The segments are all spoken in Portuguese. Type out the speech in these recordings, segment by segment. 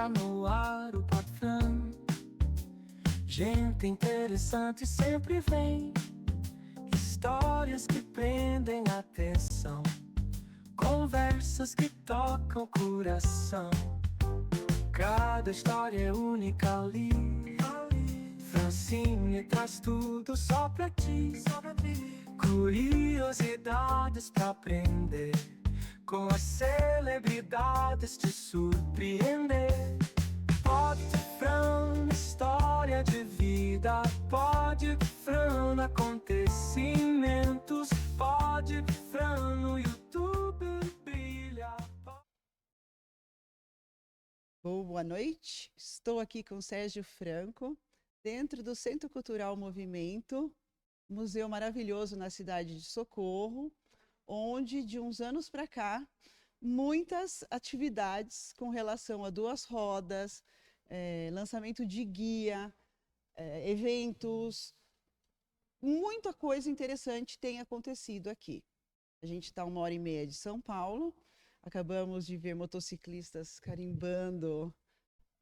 Está no ar o patrão. Gente interessante sempre vem. Histórias que prendem a atenção. Conversas que tocam o coração. Cada história é única ali. Francine traz tudo só pra ti. Curiosidades pra aprender. Com as celebridades te surpreender. Pode Fran, história de vida. Pode Fran, acontecimentos. Pode Fran, no YouTube brilha. Boa noite, estou aqui com Sérgio Franco, dentro do Centro Cultural Movimento, museu maravilhoso na cidade de Socorro, onde de uns anos para cá, muitas atividades com relação a duas rodas, lançamento de guia, eventos, muita coisa interessante tem acontecido aqui. A gente está 1h30 de São Paulo, acabamos de ver motociclistas carimbando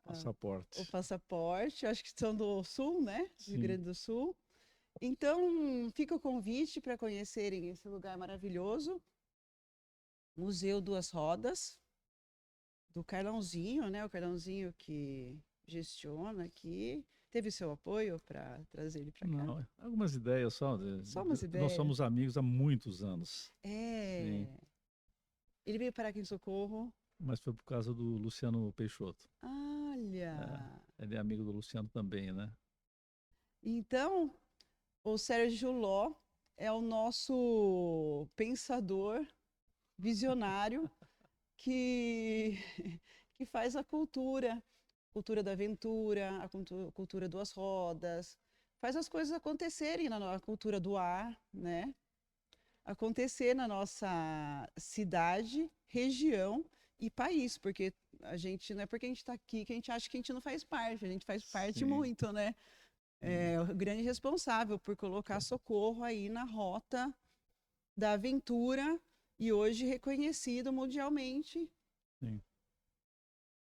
passaporte. O passaporte, acho que são do Sul, né? Sim. Rio Grande do Sul. Então, fica o convite para conhecerem esse lugar maravilhoso. Museu Duas Rodas, do Carlãozinho, né? O Carlãozinho que gestiona aqui. Teve seu apoio para trazer ele para cá? Não, algumas ideias só. Só umas ideias. Nós somos amigos há muitos anos. Sim. Ele veio parar aqui em Socorro. Mas foi por causa do Luciano Peixoto. Olha! Ele é amigo do Luciano também, né? Então, o Sérgio Ló é o nosso pensador visionário que faz a cultura da aventura, a cultura duas rodas, faz as coisas acontecerem na cultura do ar, né? Acontecer na nossa cidade, região e país, porque a gente não é porque a gente está aqui que a gente acha que a gente não faz parte, a gente faz parte muito, né? É o grande responsável por colocar Socorro aí na rota da aventura e hoje reconhecido mundialmente. Sim.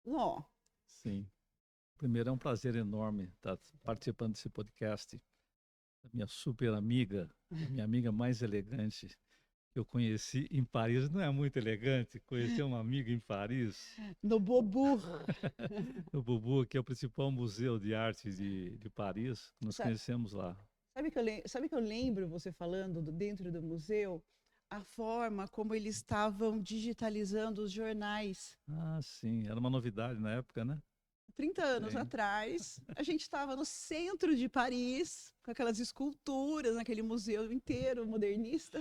Ló. Sim. Primeiro, é um prazer enorme estar participando desse podcast. A minha super amiga, a minha amiga mais elegante que eu conheci em Paris. Não é muito elegante conhecer uma amiga em Paris? No Bobu. No Bobu, que é o principal museu de arte de Paris. Nós conhecemos lá. Sabe que eu lembro você falando dentro do museu? A forma como eles estavam digitalizando os jornais. Ah, sim. Era uma novidade na época, né? 30 anos atrás, a gente estava no centro de Paris, com aquelas esculturas, naquele museu inteiro modernista.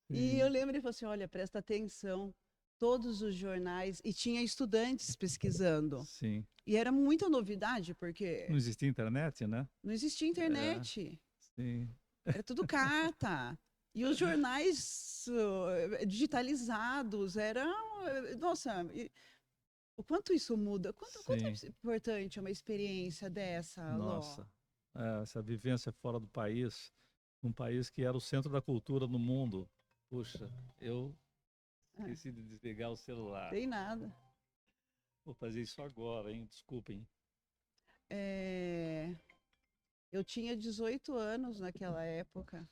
Sim. E eu lembro, ele falou assim, olha, presta atenção, todos os jornais, e tinha estudantes pesquisando. Sim. E era muita novidade, porque... Não existia internet, né? Não existia internet. Sim. Era tudo carta. E os jornais digitalizados eram... Nossa... O quanto isso muda? Quanto é importante uma experiência dessa, Nossa, Ló? Essa vivência fora do país, um país que era o centro da cultura no mundo. Puxa, eu esqueci de desligar o celular. Tem nada. Vou fazer isso agora, hein? Desculpem. Eu tinha 18 anos naquela época.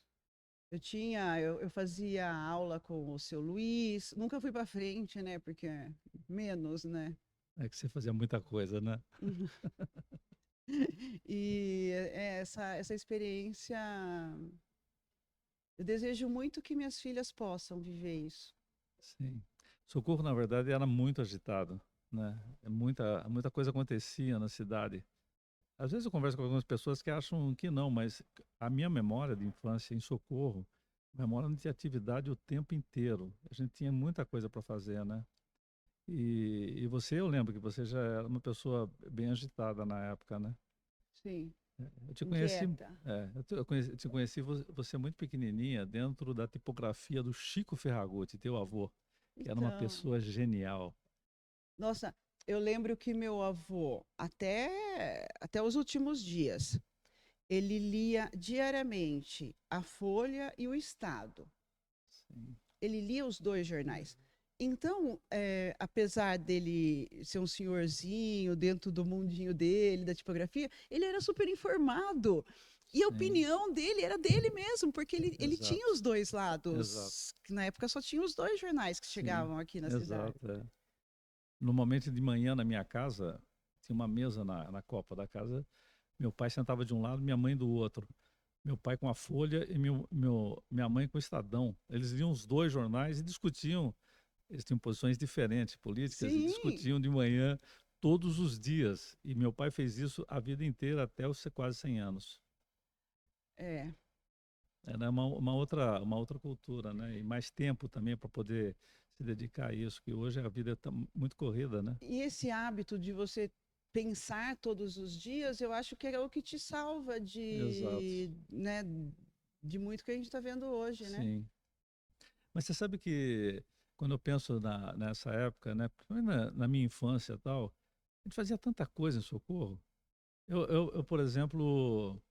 Eu fazia aula com o seu Luiz, nunca fui para frente, né? Porque menos, né? É que você fazia muita coisa, né? E essa experiência, eu desejo muito que minhas filhas possam viver isso. Sim. Socorro, na verdade, era muito agitado, né? Muita coisa acontecia na cidade. Às vezes eu converso com algumas pessoas que acham que não, mas a minha memória de infância em Socorro, memória de atividade o tempo inteiro. A gente tinha muita coisa para fazer, né? E você, eu lembro que você já era uma pessoa bem agitada na época, né? Sim. Eu te conheci você muito pequenininha dentro da tipografia do Chico Ferragutti, teu avô, que era uma pessoa genial. Nossa, eu lembro que meu avô, até os últimos dias, ele lia diariamente a Folha e o Estado. Sim. Ele lia os dois jornais. Então, apesar dele ser um senhorzinho dentro do mundinho dele, da tipografia, ele era super informado. E a Sim, opinião dele era dele mesmo, porque ele tinha exato, os dois exato. lados. Que na época só tinha os dois jornais que Sim, chegavam aqui na cidade. exato. É. Normalmente de manhã na minha casa, tinha uma mesa na copa da casa, meu pai sentava de um lado, minha mãe do outro. Meu pai com a Folha e minha mãe com o Estadão. Eles liam os dois jornais e discutiam. Eles tinham posições diferentes políticas e Sim, discutiam de manhã todos os dias. E meu pai fez isso a vida inteira até os quase 100 anos. é. Era uma outra cultura, né? E mais tempo também para poder se dedicar a isso, que hoje a vida está muito corrida, né? E esse hábito de você pensar todos os dias, eu acho que é o que te salva Exato. né, de muito que a gente está vendo hoje, né? Sim. Mas você sabe que quando eu penso nessa época, né? Principalmente na minha infância e tal, a gente fazia tanta coisa em Socorro. Eu, por exemplo,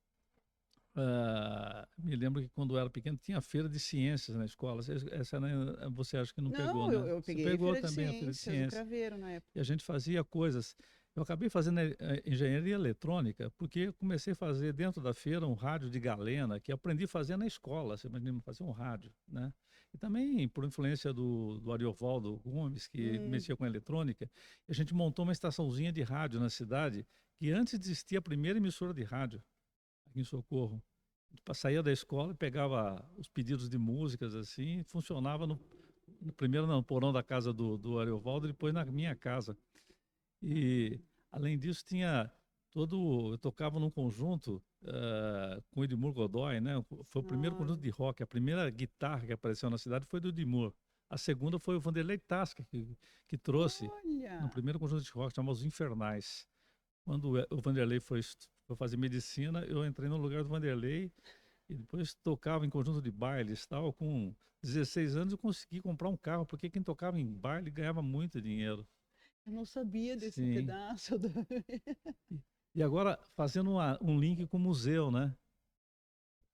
me lembro que quando eu era pequeno tinha feira de ciências na escola. Essa, né, você acha que não pegou, Não, né? eu Você peguei pegou Feira de também a feira de Ciências, o ciências. Craveiro na época. E a gente fazia coisas. Eu acabei fazendo engenharia eletrônica porque eu comecei a fazer dentro da feira um rádio de galena que aprendi a fazer na escola. Você imagina fazer um rádio, né? E também por influência do Ariovaldo Gomes, que Hum, mexia com eletrônica, a gente montou uma estaçãozinha de rádio na cidade que antes de existir a primeira emissora de rádio aqui em Socorro. Saía da escola e pegava os pedidos de músicas assim, funcionava primeiro no porão da casa do Ariovaldo, depois na minha casa. E além disso tinha eu tocava num conjunto com o Edmur Godoy, né? Foi o primeiro ah, conjunto de rock, a primeira guitarra que apareceu na cidade foi do Edmur. A segunda foi o Vanderlei Tasca que trouxe no olha, primeiro conjunto de rock, chamado Os Infernais. Quando o Vanderlei foi fazer medicina, eu entrei no lugar do Vanderlei e depois tocava em conjunto de bailes, tal. Com 16 anos eu consegui comprar um carro, porque quem tocava em baile ganhava muito dinheiro. eu não sabia desse Sim. pedaço. E e agora, fazendo um link com o museu, né?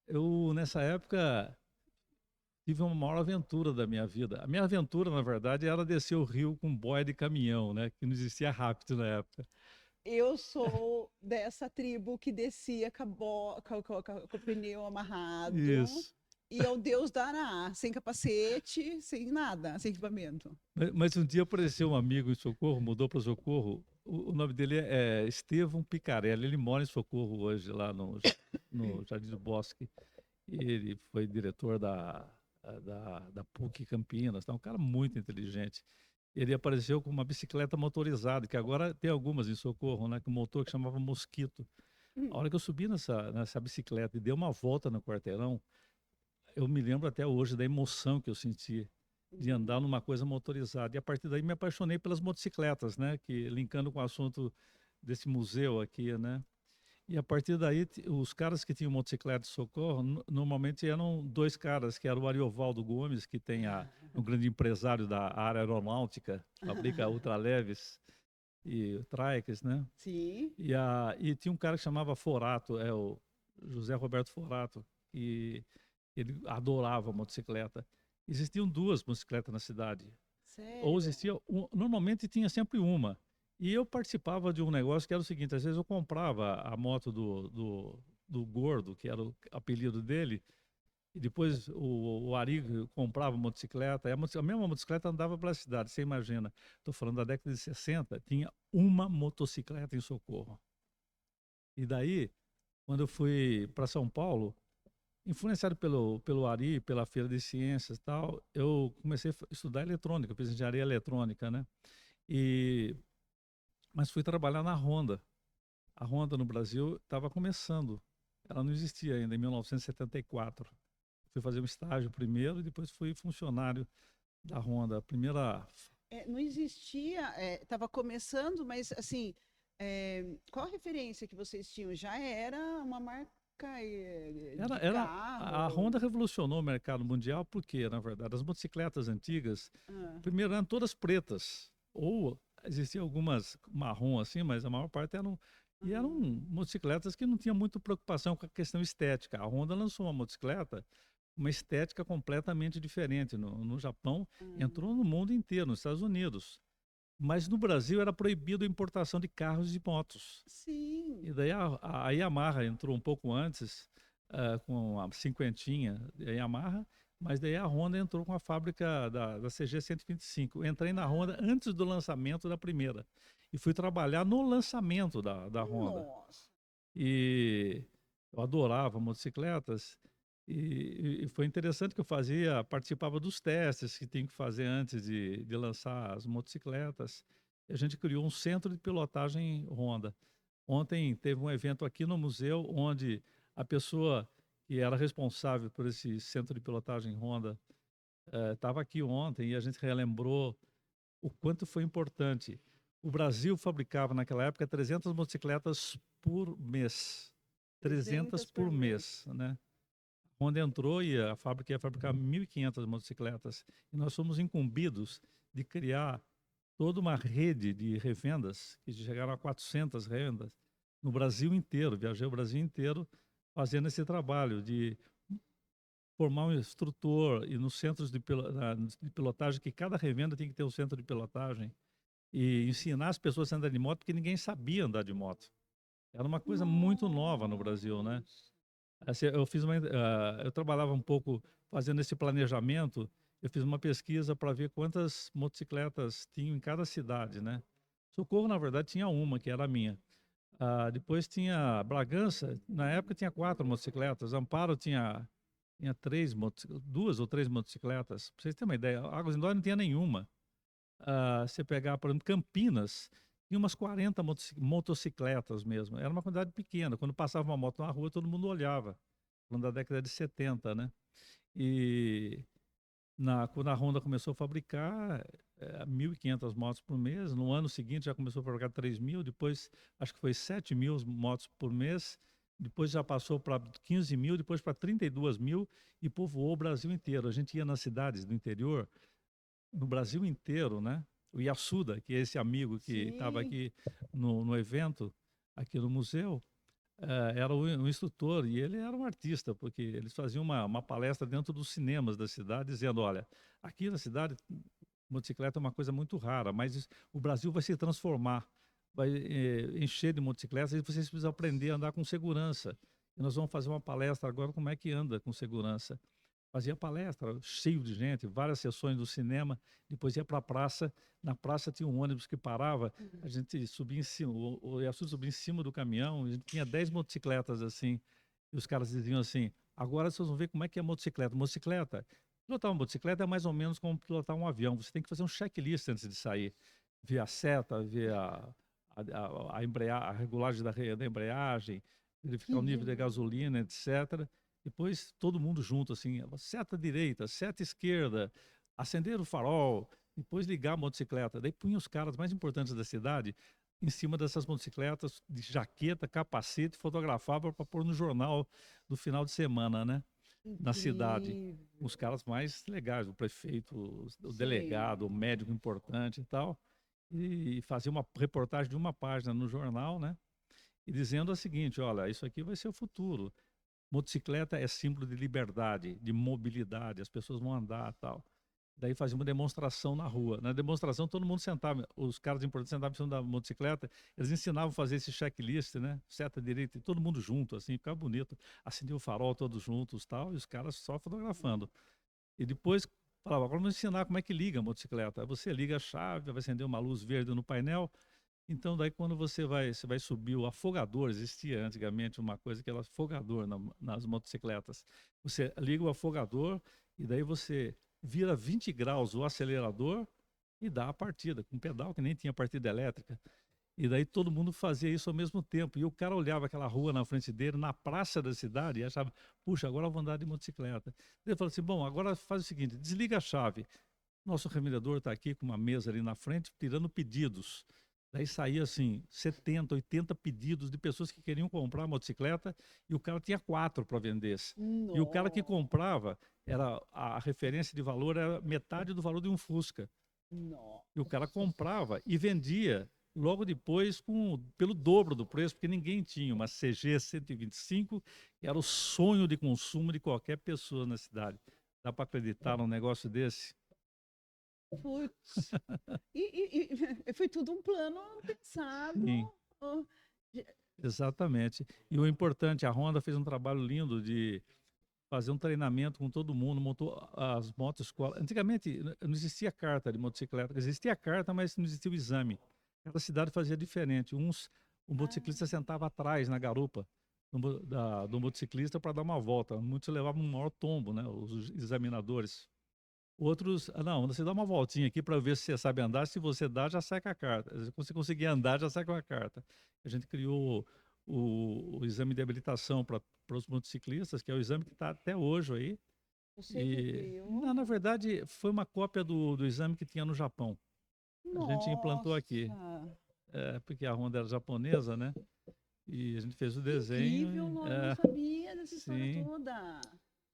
Eu, nessa época, tive uma maior aventura da minha vida. A minha aventura, na verdade, era descer o rio com boia de caminhão, né? Que não existia rápido na época. Eu sou dessa tribo que descia com o pneu amarrado Isso. e ao Deus dará, sem capacete, sem nada, sem equipamento. Mas um dia apareceu um amigo em Socorro, mudou para Socorro. O nome dele é Estevão Picarelli. Ele mora em Socorro hoje, lá no Jardim do Bosque. E ele foi diretor da PUC Campinas. Tá um cara muito inteligente. Ele apareceu com uma bicicleta motorizada, que agora tem algumas em Socorro, né? Com um motor que chamava Mosquito. A Hum, hora que eu subi nessa bicicleta e dei uma volta no quarteirão, eu me lembro até hoje da emoção que eu senti de andar numa coisa motorizada. E a partir daí me apaixonei pelas motocicletas, né? Que linkando com o assunto desse museu aqui, né? E a partir daí, os caras que tinham motocicleta de Socorro, normalmente eram dois caras, que era o Ariovaldo Gomes, que tem um grande empresário da área aeronáutica, fabrica ultraleves e trikes, né? sim. E tinha um cara que chamava Forato, é o José Roberto Forato, que ele adorava motocicleta. Existiam duas motocicletas na cidade, ou Sério? existia, normalmente tinha sempre uma. E eu participava de um negócio que era o seguinte, às vezes eu comprava a moto do Gordo, que era o apelido dele, e depois o Ari comprava motocicleta, e a mesma motocicleta andava pela cidade, você imagina. Estou falando da década de 60, tinha uma motocicleta em Socorro. E daí, quando eu fui para São Paulo, influenciado pelo Ari, pela Feira de Ciências e tal, eu comecei a estudar eletrônica, fiz engenharia eletrônica, né? E, mas fui trabalhar na Honda. A Honda no Brasil estava começando. Ela não existia ainda em 1974. Fui fazer um estágio primeiro e depois fui funcionário da Honda. A primeira. Não existia, estava começando, mas assim, qual a referência que vocês tinham? Já era uma marca de A carro? Honda revolucionou o mercado mundial porque, na verdade, as motocicletas antigas, Ah, primeiro eram todas pretas. Ou existiam algumas marrom assim, mas a maior parte eram. E eram aham. motocicletas que não tinham muita preocupação com a questão estética. A Honda lançou uma motocicleta uma estética completamente diferente. No Japão, Hum. entrou no mundo inteiro, nos Estados Unidos. Mas no Brasil era proibido a importação de carros e motos. Sim. E daí a Yamaha entrou um pouco antes, com a cinquentinha da Yamaha, mas daí a Honda entrou com a fábrica da CG 125. Eu entrei na Honda antes do lançamento da primeira. E fui trabalhar no lançamento da Honda. Nossa. E eu adorava motocicletas. E foi interessante que participava dos testes que tinha que fazer antes de lançar as motocicletas. E a gente criou um centro de pilotagem Honda. Ontem teve um evento aqui no museu onde a pessoa que era responsável por esse centro de pilotagem Honda estava aqui ontem e a gente relembrou o quanto foi importante. O Brasil fabricava naquela época 300 motocicletas por mês. 300 por mês, né? Honda entrou e a fábrica ia fabricar 1.500 motocicletas. E nós fomos incumbidos de criar toda uma rede de revendas, que chegaram a 400 revendas, no Brasil inteiro. Viajei o Brasil inteiro fazendo esse trabalho de formar um instrutor e nos centros de pilotagem, que cada revenda tem que ter um centro de pilotagem, e ensinar as pessoas a andar de moto, porque ninguém sabia andar de moto. Era uma coisa muito nova no Brasil, né? Assim, eu trabalhava um pouco fazendo esse planejamento. Eu fiz uma pesquisa para ver quantas motocicletas tinham em cada cidade, né? Socorro, na verdade, tinha uma, que era a minha. Depois tinha Bragança, na época tinha 4 motocicletas. Amparo tinha 2 ou 3 motocicletas. Para vocês terem uma ideia, Águas Indóia não tinha nenhuma. Você pegar, por exemplo, Campinas, tinha umas 40 motocicletas mesmo. Era uma quantidade pequena. Quando passava uma moto na rua, todo mundo olhava. Falando da década de 70, né? E quando a Honda começou a fabricar 1.500 motos por mês, no ano seguinte já começou a fabricar 3.000, depois acho que foi 7.000 motos por mês, depois já passou para 15.000, depois para 32.000 e povoou o Brasil inteiro. A gente ia nas cidades do interior, no Brasil inteiro, né? O Yasuda, que é esse amigo que estava aqui no evento, aqui no museu, era um instrutor e ele era um artista, porque eles faziam uma palestra dentro dos cinemas da cidade, dizendo, olha, aqui na cidade, motocicleta é uma coisa muito rara, mas o Brasil vai se transformar, vai encher de motocicletas e vocês precisam aprender a andar com segurança. E nós vamos fazer uma palestra agora como é que anda com segurança. Fazia palestra, cheio de gente, várias sessões do cinema, depois ia para a praça. Na praça tinha um ônibus que parava, a gente subia em cima, o Yasuda subia em cima do caminhão, a gente tinha 10 motocicletas assim, e os caras diziam assim, agora vocês vão ver como é que é motocicleta. Motocicleta, pilotar uma motocicleta é mais ou menos como pilotar um avião, você tem que fazer um checklist antes de sair, ver a seta, ver a regulagem da embreagem, verificar o nível de gasolina, etc. Depois todo mundo junto, assim, seta direita, seta esquerda, acender o farol, depois ligar a motocicleta. Daí punha os caras mais importantes da cidade em cima dessas motocicletas, de jaqueta, capacete, fotografava para pôr no jornal do final de semana, né? Na cidade. Os caras mais legais, o prefeito, o delegado, o médico importante e tal. E fazia uma reportagem de uma página no jornal, né? E dizendo o seguinte, olha, isso aqui vai ser o futuro. Motocicleta é símbolo de liberdade, de mobilidade, as pessoas vão andar e tal. Daí fazia uma demonstração na rua. Na demonstração todo mundo sentava, os caras importantes sentavam em cima da motocicleta, eles ensinavam a fazer esse checklist, né? Seta direita, e todo mundo junto, assim, ficava bonito. Acendia o farol todos juntos tal, e os caras só fotografando. E depois falava, agora vamos ensinar como é que liga a motocicleta. Aí você liga a chave, vai acender uma luz verde no painel. Então, daí quando você vai subir o afogador, existia antigamente uma coisa que era afogador nas motocicletas. Você liga o afogador e daí você vira 20 graus o acelerador e dá a partida, com pedal que nem tinha partida elétrica. E daí todo mundo fazia isso ao mesmo tempo. E o cara olhava aquela rua na frente dele, na praça da cidade, e achava, puxa, agora eu vou andar de motocicleta. Ele falou assim, bom, agora faz o seguinte, desliga a chave. Nosso revendedor está aqui com uma mesa ali na frente, tirando pedidos. Daí saía assim, 70, 80 pedidos de pessoas que queriam comprar a motocicleta e o cara tinha 4 para vender. E o cara que comprava, a referência de valor era metade do valor de um Fusca. E o cara comprava e vendia logo depois pelo dobro do preço, porque ninguém tinha uma CG 125, que era o sonho de consumo de qualquer pessoa na cidade. Dá para acreditar num negócio desse? Putz. E foi tudo um plano pensado. Sim, ó, exatamente. E o importante, a Honda fez um trabalho lindo de fazer um treinamento com todo mundo, montou as motoescolas. Antigamente não existia carta de motocicleta, existia a carta, mas não existia o exame. Cada cidade fazia diferente. O motociclista sentava atrás na garupa do motociclista para dar uma volta. Muitos levavam um maior tombo, né? Os examinadores. Outros, não, você dá uma voltinha aqui para ver se você sabe andar. Se você dá, já sai com a carta. Se você conseguir andar, já sai com a carta. A gente criou o exame de habilitação para os motociclistas, que é o exame que está até hoje aí. Você E, que criou? não, na verdade, foi uma cópia do exame que tinha no Japão. A gente implantou aqui, Nossa, porque a Honda era japonesa, né? E a gente fez o desenho. incrível, eu É, não sabia dessa história sim. toda.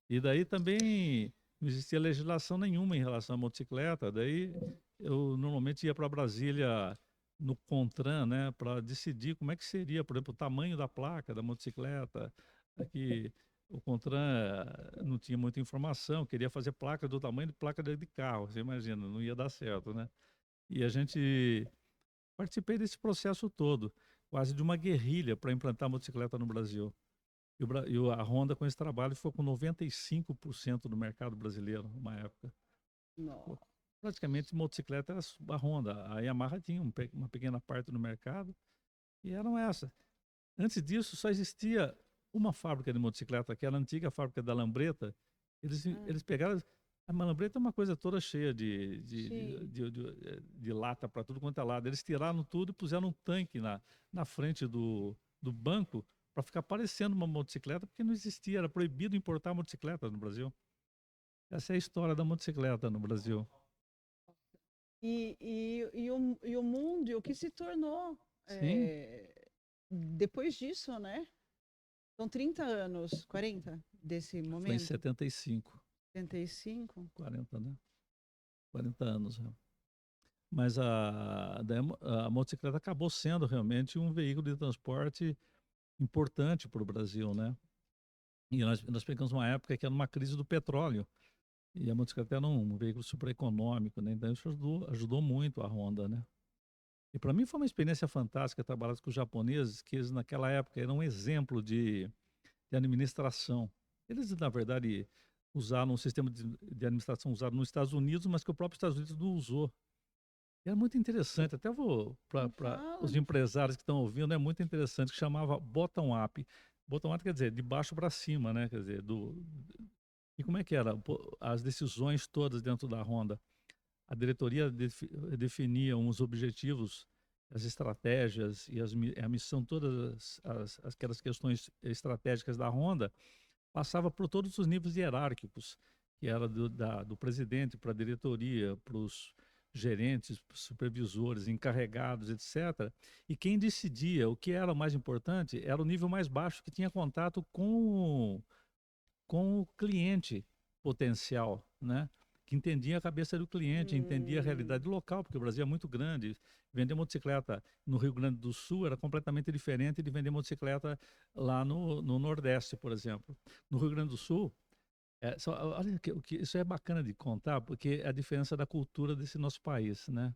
E daí também não existia legislação nenhuma em relação à motocicleta. Daí eu normalmente ia para Brasília no CONTRAN, né, para decidir como é que seria, por exemplo, o tamanho da placa da motocicleta. Aqui o CONTRAN não tinha muita informação, queria fazer placa do tamanho de placa de carro. Você imagina, não ia dar certo, né? E a gente participei desse processo todo, quase de uma guerrilha para implantar a motocicleta no Brasil. A Honda, com esse trabalho, ficou com 95% do mercado brasileiro, numa época. Nossa. Praticamente, motocicleta era a Honda. A Yamaha tinha uma pequena parte no mercado e eram essa. Antes disso, só existia uma fábrica de motocicleta, que era a antiga fábrica da Lambreta. Eles pegaram... A Lambreta é uma coisa toda cheia Sim. de lata para tudo quanto é lado. Eles tiraram tudo e puseram um tanque na frente do banco para ficar parecendo uma motocicleta, porque não existia, era proibido importar motocicleta no Brasil. Essa é a história da motocicleta no Brasil. E o mundo, e o que se tornou Sim, depois disso, né? São 30 anos, 40 desse foi em momento? 75, 75? 40, né? 40 anos. Né? Mas a motocicleta acabou sendo realmente um veículo de transporte importante para o Brasil, né? E nós pegamos uma época que era uma crise do petróleo. E a motocicleta era um veículo super econômico, né? Então isso ajudou muito a Honda, né? E para mim foi uma experiência fantástica trabalhar com os japoneses, que eles naquela época eram um exemplo de administração. Eles, na verdade, usaram um sistema de administração usado nos Estados Unidos, mas que o próprio Estados Unidos não usou. E era muito interessante, até vou para Fala. os empresários que estão ouvindo, é muito interessante, que chamava bottom-up. Bottom-up quer dizer de baixo para cima, né? Quer dizer, e como é que era? As decisões todas dentro da Honda. A diretoria definia os objetivos, as estratégias e a missão, todas aquelas questões estratégicas da Honda, passava por todos os níveis hierárquicos, que era do presidente para a diretoria, para os gerentes, supervisores, encarregados, etc. E quem decidia o que era mais importante era o nível mais baixo, que tinha contato com o cliente potencial, né? Que entendia a cabeça do cliente, entendia a realidade local, porque o Brasil é muito grande. Vender motocicleta no Rio Grande do Sul era completamente diferente de vender motocicleta lá no Nordeste, por exemplo. No Rio Grande do Sul, olha isso é bacana de contar, porque é a diferença da cultura desse nosso país, né?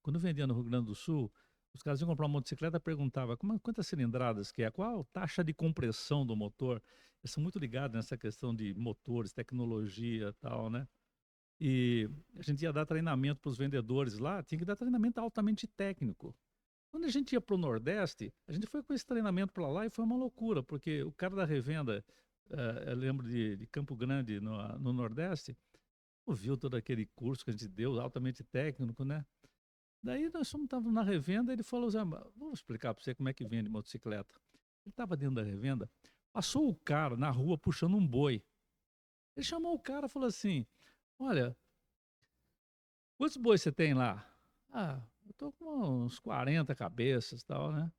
Quando eu vendia no Rio Grande do Sul, os caras iam comprar uma motocicleta e perguntavam quantas cilindradas que é, qual a taxa de compressão do motor. Eles são muito ligados nessa questão de motores, tecnologia e tal, né? E a gente ia dar treinamento para os vendedores lá, tinha que dar treinamento altamente técnico. Quando a gente ia para o Nordeste, a gente foi com esse treinamento para lá e foi uma loucura, porque o cara da revenda, eu lembro de Campo Grande, no Nordeste, ouviu todo aquele curso que a gente deu, altamente técnico, né? Daí nós estávamos na revenda, ele falou assim, vamos explicar para você como é que vende motocicleta. Ele estava dentro da revenda, passou o cara na rua puxando um boi. Ele chamou o cara e falou assim, olha, quantos bois você tem lá? Ah, eu tô com uns 40 cabeças e tal, né?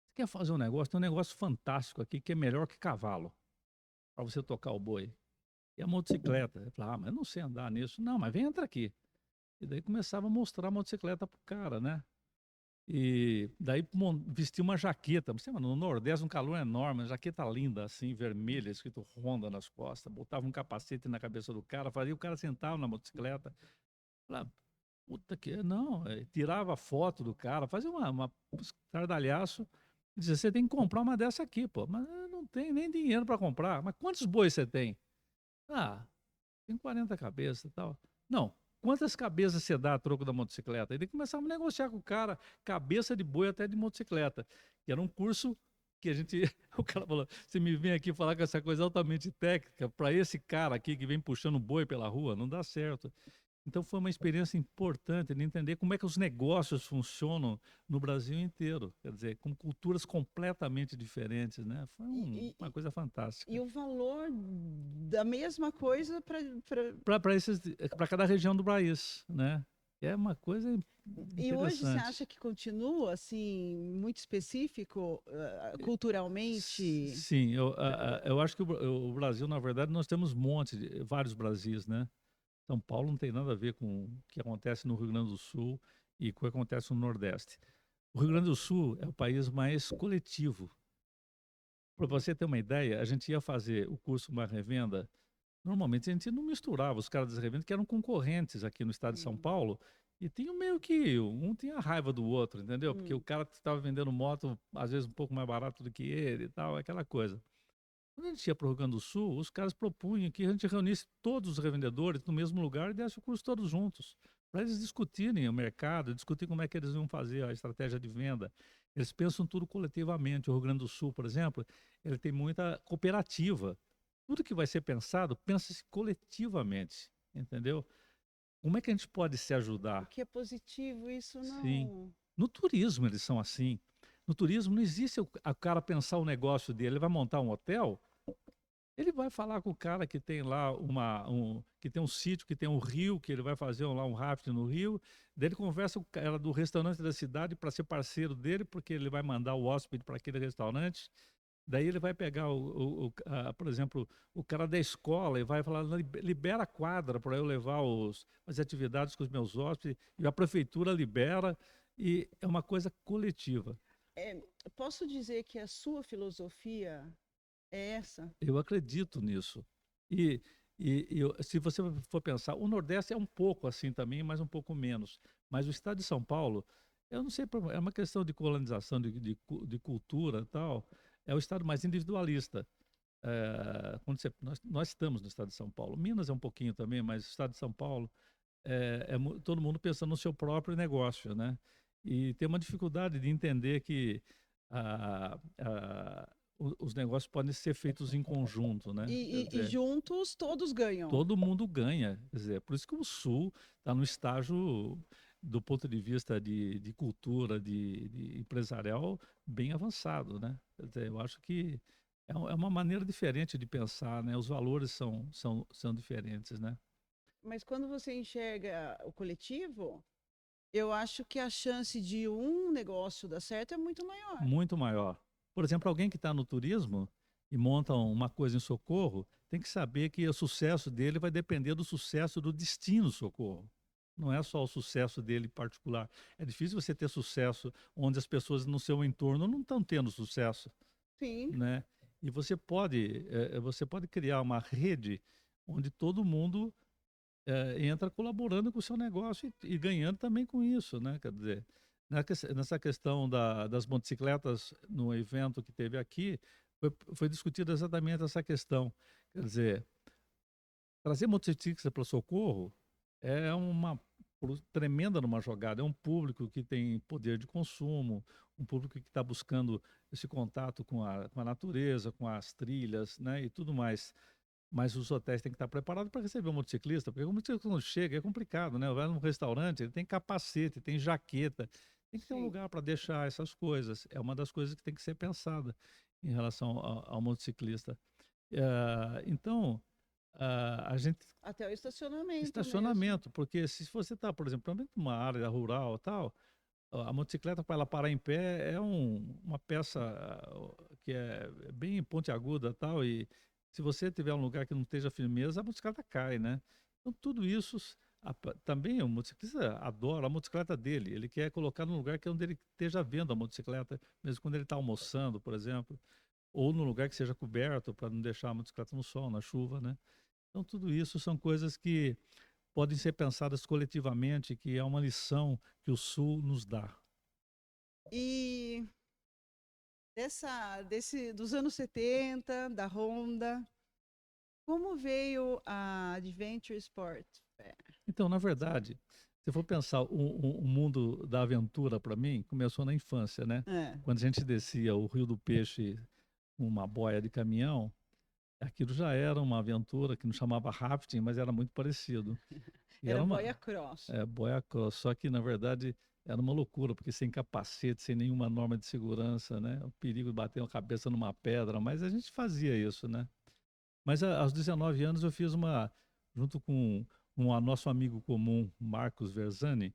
Você quer fazer um negócio? Tem um negócio fantástico aqui que é melhor que cavalo para você tocar o boi. E a motocicleta. Ele falou, mas eu não sei andar nisso. Não, mas vem, entra aqui. E daí começava a mostrar a motocicleta pro cara, né? E daí vesti uma jaqueta, você, mano, no Nordeste, um calor enorme, uma jaqueta linda, assim, vermelha, escrito Honda nas costas. Botava um capacete na cabeça do cara, fazia o cara sentava na motocicleta. Falava, puta que. Não, tirava foto do cara, fazia uma estardalhaço. Dizia, você tem que comprar uma dessa aqui, pô. Mas eu não tenho nem dinheiro para comprar. Mas quantos bois você tem? Ah, tem 40 cabeças e tal. Não. Quantas cabeças você dá a troco da motocicleta? Aí começava a negociar com o cara, cabeça de boi até de motocicleta. Que era um curso que a gente. O cara falou: você me vem aqui falar com essa coisa altamente técnica, para esse cara aqui que vem puxando boi pela rua, não dá certo. Então foi uma experiência importante de entender como é que os negócios funcionam no Brasil inteiro. Quer dizer, com culturas completamente diferentes, né? Foi uma coisa fantástica. E o valor da mesma coisa para. Para cada região do país, né? É uma coisa E hoje você interessante. acha que continua assim muito específico culturalmente? Sim, eu acho que o Brasil, na verdade, nós temos vários Brasis, né? São Paulo não tem nada a ver com o que acontece no Rio Grande do Sul e com o que acontece no Nordeste. O Rio Grande do Sul é o país mais coletivo. Para você ter uma ideia, a gente ia fazer o curso Uma Revenda. Normalmente a gente não misturava os caras das revendas que eram concorrentes aqui no estado de São Paulo e tinha meio que um tinha raiva do outro, entendeu? Porque o cara estava vendendo moto às vezes um pouco mais barato do que ele e tal, aquela coisa. Quando a gente ia para o Rio Grande do Sul, os caras propunham que a gente reunisse todos os revendedores no mesmo lugar e desse o curso todos juntos, para eles discutirem o mercado, discutir como é que eles iam fazer a estratégia de venda. Eles pensam tudo coletivamente. O Rio Grande do Sul, por exemplo, ele tem muita cooperativa. Tudo que vai ser pensado, pensa-se coletivamente, entendeu? Como é que a gente pode se O ajudar? que é positivo, isso Sim. não. No turismo eles são assim. No turismo não existe o cara pensar o negócio dele. Ele vai montar um hotel, ele vai falar com o cara que tem lá que tem um sítio, que tem um rio, que ele vai fazer lá um rafting no rio. Daí ele conversa com o cara do restaurante da cidade para ser parceiro dele, porque ele vai mandar o hóspede para aquele restaurante. Daí ele vai pegar, por exemplo, o cara da escola e vai falar, libera a quadra para eu levar as atividades com os meus hóspedes, e a prefeitura libera, e é uma coisa coletiva. Posso dizer que a sua filosofia é essa? Eu acredito nisso. E, se você for pensar, o Nordeste é um pouco assim também, mas um pouco menos. Mas o estado de São Paulo, eu não sei, é uma questão de colonização, de cultura e tal, é o estado mais individualista. Nós estamos no estado de São Paulo. Minas é um pouquinho também, mas o estado de São Paulo todo mundo pensando no seu próprio negócio, né? E tem uma dificuldade de entender que os negócios podem ser feitos em conjunto, né? E juntos todos ganham. Todo mundo ganha. Quer dizer, por isso que o Sul está no estágio, do ponto de vista de cultura, de empresarial, bem avançado, né? Quer dizer, eu acho que é uma maneira diferente de pensar, né? Os valores são diferentes, né? Mas quando você enxerga o coletivo, eu acho que a chance de um negócio dar certo é muito maior. Muito maior. Por exemplo, alguém que está no turismo e monta uma coisa em Socorro, tem que saber que o sucesso dele vai depender do sucesso do destino Socorro. Não é só o sucesso dele particular. É difícil você ter sucesso onde as pessoas no seu entorno não estão tendo sucesso, Sim. né? E você pode criar uma rede onde todo mundo entra colaborando com o seu negócio e ganhando também com isso, né? Quer dizer, nessa questão das motocicletas no evento que teve aqui, foi discutida exatamente essa questão. Quer dizer, trazer motocicleta para o Socorro é uma tremenda numa jogada. É um público que tem poder de consumo, um público que está buscando esse contato com a natureza, com as trilhas, né? E tudo mais. Mas os hotéis têm que estar preparados para receber um motociclista, porque o motociclista quando chega é complicado, né? Vai num restaurante, ele tem capacete, tem jaqueta, tem que ter um Sim. lugar para deixar essas coisas. É uma das coisas que tem que ser pensada em relação ao motociclista. Então, a gente Até o estacionamento mesmo. estacionamento, porque se você está, por exemplo, numa área rural e tal, a motocicleta para ela parar em pé é uma peça que é bem pontiaguda e tal, e se você tiver um lugar que não esteja firmeza, a bicicleta cai, né? Então, tudo isso também o motociclista adora a motocicleta dele. Ele quer colocar num lugar que é onde ele esteja vendo a motocicleta, mesmo quando ele está almoçando, por exemplo, ou num lugar que seja coberto para não deixar a motocicleta no sol, na chuva, né? Então, tudo isso são coisas que podem ser pensadas coletivamente, que é uma lição que o Sul nos dá. E dos anos 70, da Honda, como veio a Adventure Sport Fair? Então, na verdade, se for pensar o mundo da aventura para mim, começou na infância, né? É, Quando a gente descia o Rio do Peixe com uma boia de caminhão, aquilo já era uma aventura que não chamava rafting, mas era muito parecido. E era era boia uma cross. boia cross, só que na verdade era uma loucura, porque sem capacete, sem nenhuma norma de segurança, né? O perigo de bater a cabeça numa pedra, mas a gente fazia isso, né? Mas aos 19 anos eu fiz junto com um nosso amigo comum, Marcos Verzani,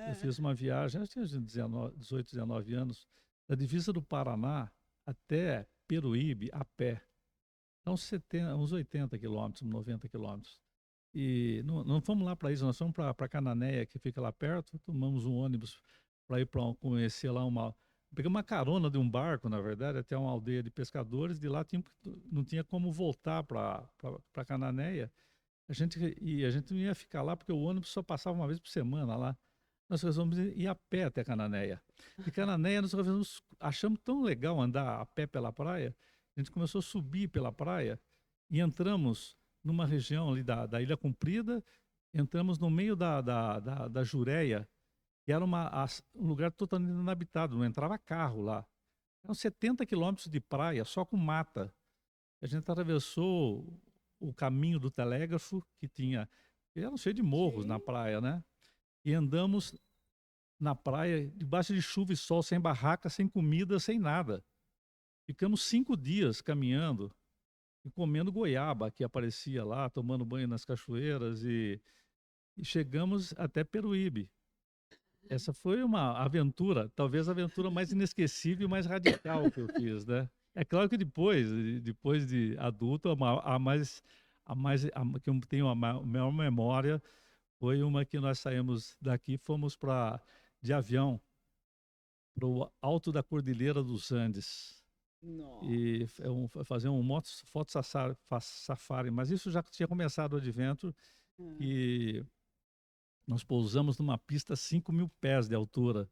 eu fiz uma viagem, eu tinha 18, 19 anos, da divisa do Paraná até Peruíbe a pé. Então, uns 80 quilômetros, 90 quilômetros. E não fomos lá para isso, nós fomos para Cananéia, que fica lá perto, tomamos um ônibus para ir para conhecer lá Pegamos uma carona de um barco, na verdade, até uma aldeia de pescadores, de lá não tinha como voltar para Cananéia. A gente não ia ficar lá porque o ônibus só passava uma vez por semana lá. Nós resolvemos ir a pé até Cananéia. De Cananéia nós achamos tão legal andar a pé pela praia, a gente começou a subir pela praia e entramos numa região ali da Ilha Comprida, entramos no meio da Jureia, que era um lugar totalmente inabitado, não entrava carro lá. Eram 70 quilômetros de praia, só com mata. A gente atravessou o caminho do telégrafo, que era cheio de morros na Sim. praia, né? E andamos na praia, debaixo de chuva e sol, sem barraca, sem comida, sem nada. Ficamos 5 dias caminhando e comendo goiaba que aparecia lá, tomando banho nas cachoeiras e chegamos até Peruíbe. Essa foi uma aventura, talvez a aventura mais inesquecível e mais radical que eu fiz, né? É claro que depois de adulto, que eu tenho a maior memória foi uma que nós saímos daqui, fomos de avião para o alto da Cordilheira dos Andes Nossa. e fazer um foto safari, mas isso já tinha começado o advento Ah. e nós pousamos numa pista a 5.000 pés de altura,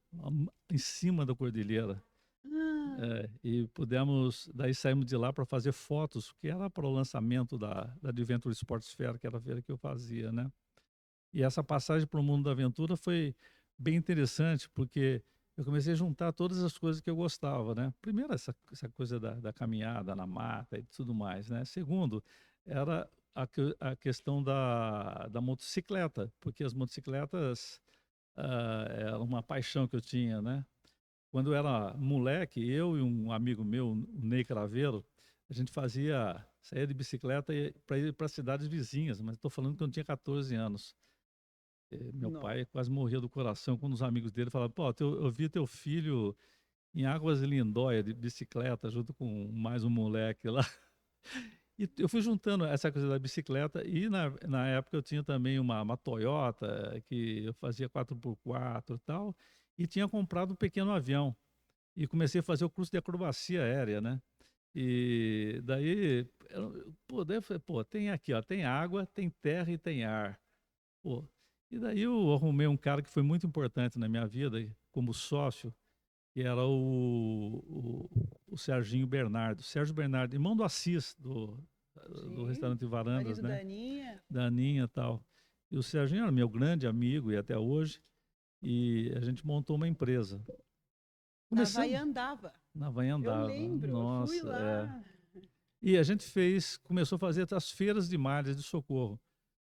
em cima da cordilheira. Ah, E daí saímos de lá para fazer fotos, que era para o lançamento da Adventure Sports Fair, que era a feira que eu fazia, né? E essa passagem para o mundo da aventura foi bem interessante, porque eu comecei a juntar todas as coisas que eu gostava, né? Primeiro, essa coisa da caminhada na mata e tudo mais, né? Segundo, era a questão da motocicleta, porque as motocicletas eram uma paixão que eu tinha, né? Quando eu era moleque, eu e um amigo meu, o Ney Craveiro, a gente saía de bicicleta para ir para cidades vizinhas, mas estou falando que eu não tinha 14 anos. Meu não. pai quase morria do coração quando os amigos dele falavam, pô, eu vi teu filho em Águas de Lindóia, de bicicleta, junto com mais um moleque lá. E eu fui juntando essa coisa da bicicleta e na época eu tinha também uma Toyota, que eu fazia 4x4 e tal, e tinha comprado um pequeno avião. E comecei a fazer o curso de acrobacia aérea, né? E daí, daí eu falei, pô, tem aqui, ó, tem água, tem terra e tem ar. Pô, e daí eu arrumei um cara que foi muito importante na minha vida como sócio, que era o Serginho Bernardo. Sérgio Bernardo, irmão do Assis, do Sim. restaurante Varandas, Marido da né? Aninha. Da Aninha e tal. E o Serginho era meu grande amigo e até hoje. E a gente montou uma empresa. Na Vai Começamos Andava. na Vai Eu Andava. lembro, eu fui Nossa, é. lá. E a gente começou a fazer as feiras de malhas de Socorro.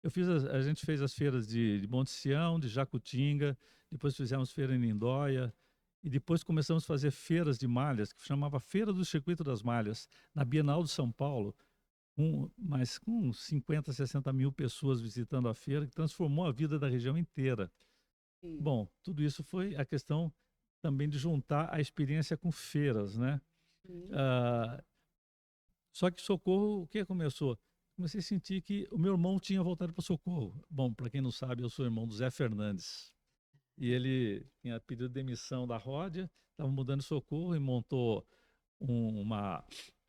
A gente fez as feiras de Monte Sião, de Jacutinga, depois fizemos feira em Lindóia, e depois começamos a fazer feiras de malhas, que chamava Feira do Circuito das Malhas, na Bienal de São Paulo, mas com 50, 60 mil pessoas visitando a feira, que transformou a vida da região inteira. Sim. Bom, tudo isso foi a questão também de juntar a experiência com feiras, né? Sim. Ah, só que Socorro, o que começou? comecei a sentir que o meu irmão tinha voltado para o Socorro. Bom, para quem não sabe, eu sou irmão do Zé Fernandes. E ele tinha pedido demissão da Ródia, estava mudando de Socorro e montou uma.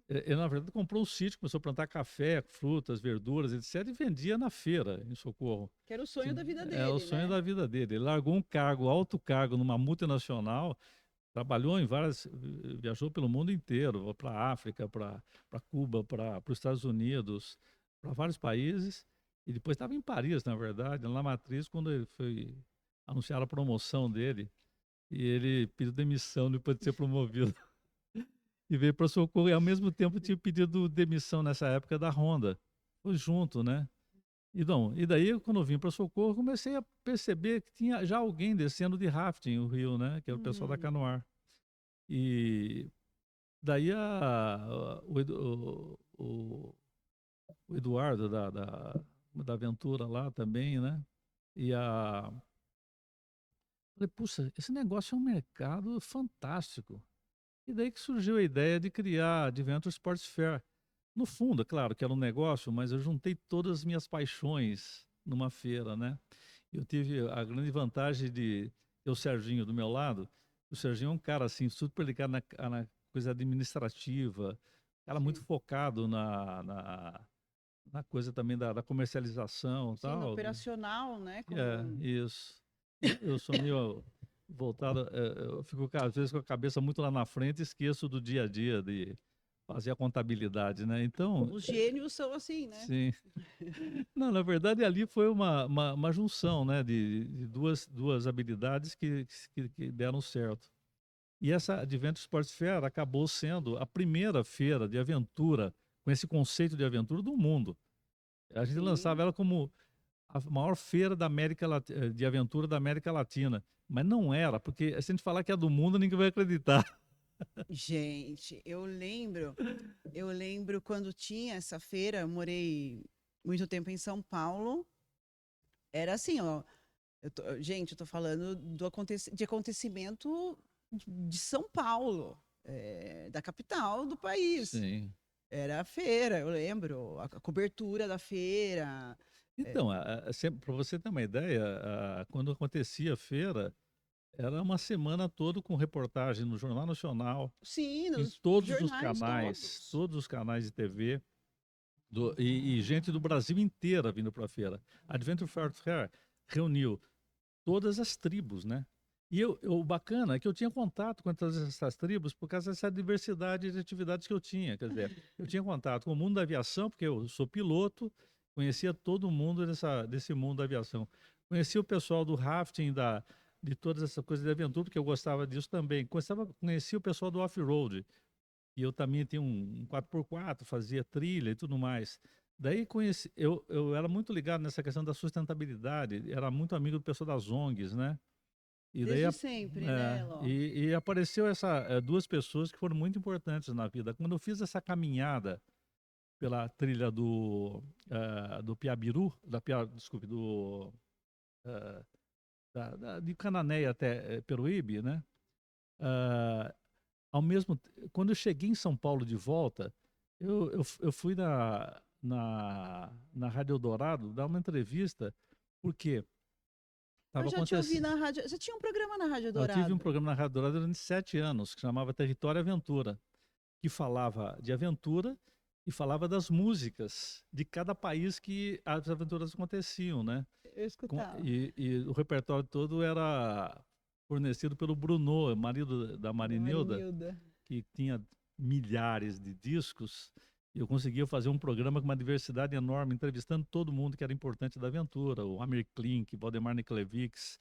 Ele, na verdade, comprou um sítio, começou a plantar café, frutas, verduras, etc., e vendia na feira, em Socorro. Que era o sonho da vida É o dele, sonho né? da vida dele. Ele largou um cargo, alto cargo, numa multinacional, trabalhou em várias, viajou pelo mundo inteiro, para a África, para Cuba, para os Estados Unidos, para vários países. E depois estava em Paris, na verdade, na matriz, quando ele foi anunciar a promoção dele. E ele pediu demissão depois de ser promovido. E veio para Socorro. E ao mesmo tempo tinha pedido demissão nessa época da Honda. Foi junto, né? E daí, quando eu vim para Socorro, comecei a perceber que tinha já alguém descendo de rafting o rio, né? Que era o pessoal da Canoar. E daí o Eduardo da Aventura lá também, né? E falei, puxa, esse negócio é um mercado fantástico. E daí que surgiu a ideia de criar a Adventure Sports Fair. No fundo, é claro que era um negócio, mas eu juntei todas as minhas paixões numa feira, né? Eu tive a grande vantagem de ter o Serginho do meu lado. O Serginho é um cara, assim, super ligado na coisa administrativa, cara muito Sim. focado na coisa também da comercialização e Sim, no tal. operacional, né? É, isso. Eu sou meio voltado, eu fico às vezes com a cabeça muito lá na frente e esqueço do dia a dia de fazer a contabilidade, né? Então, Os gênios são assim, né? sim. Não, na verdade ali foi uma junção, né, de duas habilidades que deram certo. E essa Adventure Sports Fair acabou sendo a primeira feira de aventura com esse conceito de aventura do mundo. A gente Sim. lançava ela como a maior feira de aventura da América Latina. Mas não era, porque se a gente falar que é do mundo, ninguém vai acreditar. Gente, eu lembro quando tinha essa feira, eu morei muito tempo em São Paulo. Era assim, ó. Gente, eu tô falando de acontecimento de São Paulo, da capital do país. Sim. Era a feira, eu lembro, a cobertura da feira. Então, para você ter uma ideia, quando acontecia a feira, era uma semana toda com reportagem no Jornal Nacional, Sim, em nos todos os jornais canais, todos. todos os canais de TV, e gente do Brasil inteira vindo para a feira. A Adventure Fair reuniu todas as tribos, né? E o bacana é que eu tinha contato com todas essas tribos por causa dessa diversidade de atividades que eu tinha. Quer dizer, eu tinha contato com o mundo da aviação, porque eu sou piloto, conhecia todo mundo desse mundo da aviação. Conhecia o pessoal do rafting, de todas essas coisas de aventura, porque eu gostava disso também. Conhecia o pessoal do off-road, e eu também tinha um 4x4, fazia trilha e tudo mais. Daí eu era muito ligado nessa questão da sustentabilidade, era muito amigo do pessoal das ONGs, né? E daí Desde sempre, né, Ló? e apareceu duas pessoas que foram muito importantes na vida. Quando eu fiz essa caminhada pela trilha do Piabiru, desculpe, eh, de Cananéia até Peruíbe, né? Ah, quando eu cheguei em São Paulo de volta, eu fui na Rádio Eldorado dar uma entrevista, porque Eu estava já te ouvi acontecendo. na rádio. Você tinha um programa na Rádio Eu tive um Dourado? programa na Rádio Dourado durante 7 anos, que chamava Território Aventura, que falava de aventura e falava das músicas de cada país que as aventuras aconteciam, né? Eu escutava. E o repertório todo era fornecido pelo Bruno, marido da Da Marinilda, Marinilda. que tinha milhares de discos. E eu conseguia fazer um programa com uma diversidade enorme, entrevistando todo mundo que era importante da aventura, o Amir Klink, Valdemar Niklevics,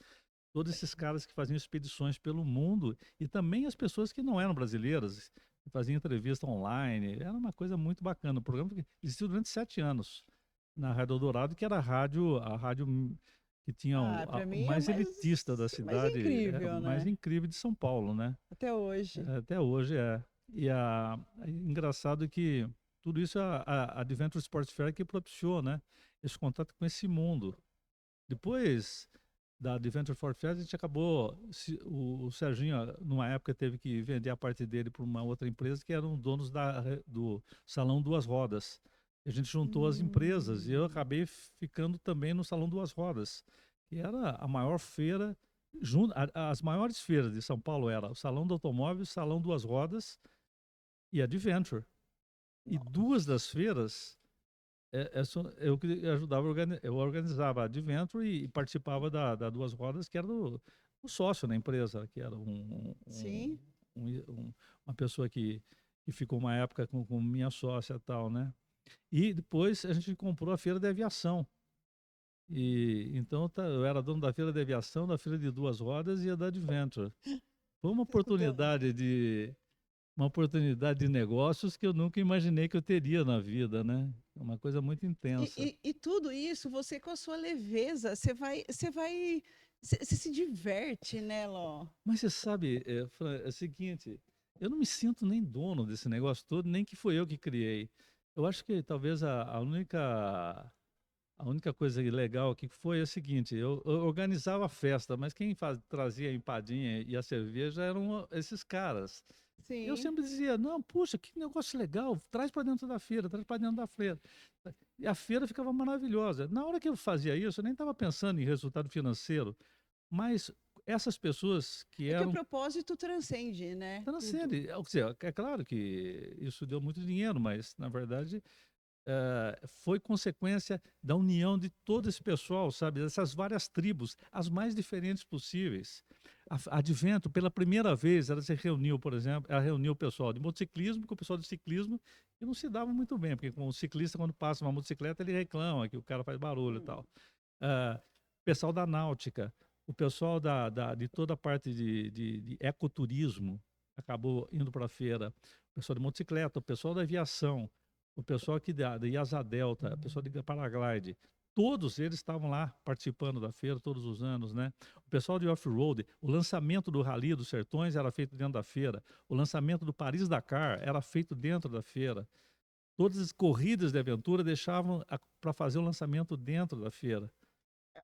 todos esses caras que faziam expedições pelo mundo e também as pessoas que não eram brasileiras, que faziam entrevista online. Era uma coisa muito bacana. O programa que existiu durante 7 anos na Rádio Eldorado, que era a rádio que tinha Ah, pra o mim é mais elitista da mais cidade, incrível, mais né? incrível de São Paulo, né? Até hoje. Até hoje é. E engraçado que tudo isso a Adventure Sports Fair que propiciou, né? Esse contato com esse mundo. Depois da Adventure Sport Fair, a gente acabou, o Serginho, numa época, teve que vender a parte dele para uma outra empresa, que eram donos do Salão Duas Rodas. A gente juntou as empresas e eu acabei ficando também no Salão Duas Rodas, que era a maior feira, as maiores feiras de São Paulo era o Salão do Automóvel, o Salão Duas Rodas e a Adventure. E duas das feiras eu que ajudava, eu organizava a Adventure e participava da Duas Rodas, que era o sócio na empresa, que era Sim. uma pessoa que ficou uma época com minha sócia e tal, né? E depois a gente comprou a feira de aviação. E então eu era dono da feira de aviação, da feira de duas rodas e a da Adventure. Foi uma oportunidade de negócios que eu nunca imaginei que eu teria na vida, né? Uma coisa muito intensa. E tudo isso, você com a sua leveza, você se diverte, né, Ló? Mas você sabe, Fran, é o seguinte, eu não me sinto nem dono desse negócio todo, nem que foi eu que criei. Eu acho que talvez a única coisa legal aqui foi a seguinte, eu organizava a festa, mas quem trazia a empadinha e a cerveja eram esses caras. Eu Sim. sempre dizia, não, puxa, que negócio legal, traz para dentro da feira, traz para dentro da feira. E a feira ficava maravilhosa. Na hora que eu fazia isso, eu nem estava pensando em resultado financeiro, mas essas pessoas que É que o eram propósito transcende, né? Tudo. transcendem, ou seja, é claro que isso deu muito dinheiro, mas na verdade foi consequência da união de todo esse pessoal, sabe? Dessas várias tribos, as mais diferentes possíveis. A Advento, pela primeira vez, ela se reuniu, por exemplo, ela reuniu o pessoal de motociclismo com o pessoal de ciclismo, e não se dava muito bem, porque com o ciclista, quando passa uma motocicleta, ele reclama que o cara faz barulho e Hum. tal. Pessoal da náutica, o pessoal de toda a parte de ecoturismo acabou indo para a feira, o pessoal de motocicleta, o pessoal da aviação, o pessoal aqui da Asa Delta, o pessoal de Paraglide, todos eles estavam lá participando da feira todos os anos, né? O pessoal de off-road, o lançamento do Rally dos Sertões era feito dentro da feira, o lançamento do Paris-Dakar era feito dentro da feira. Todas as corridas de aventura deixavam para fazer o lançamento dentro da feira.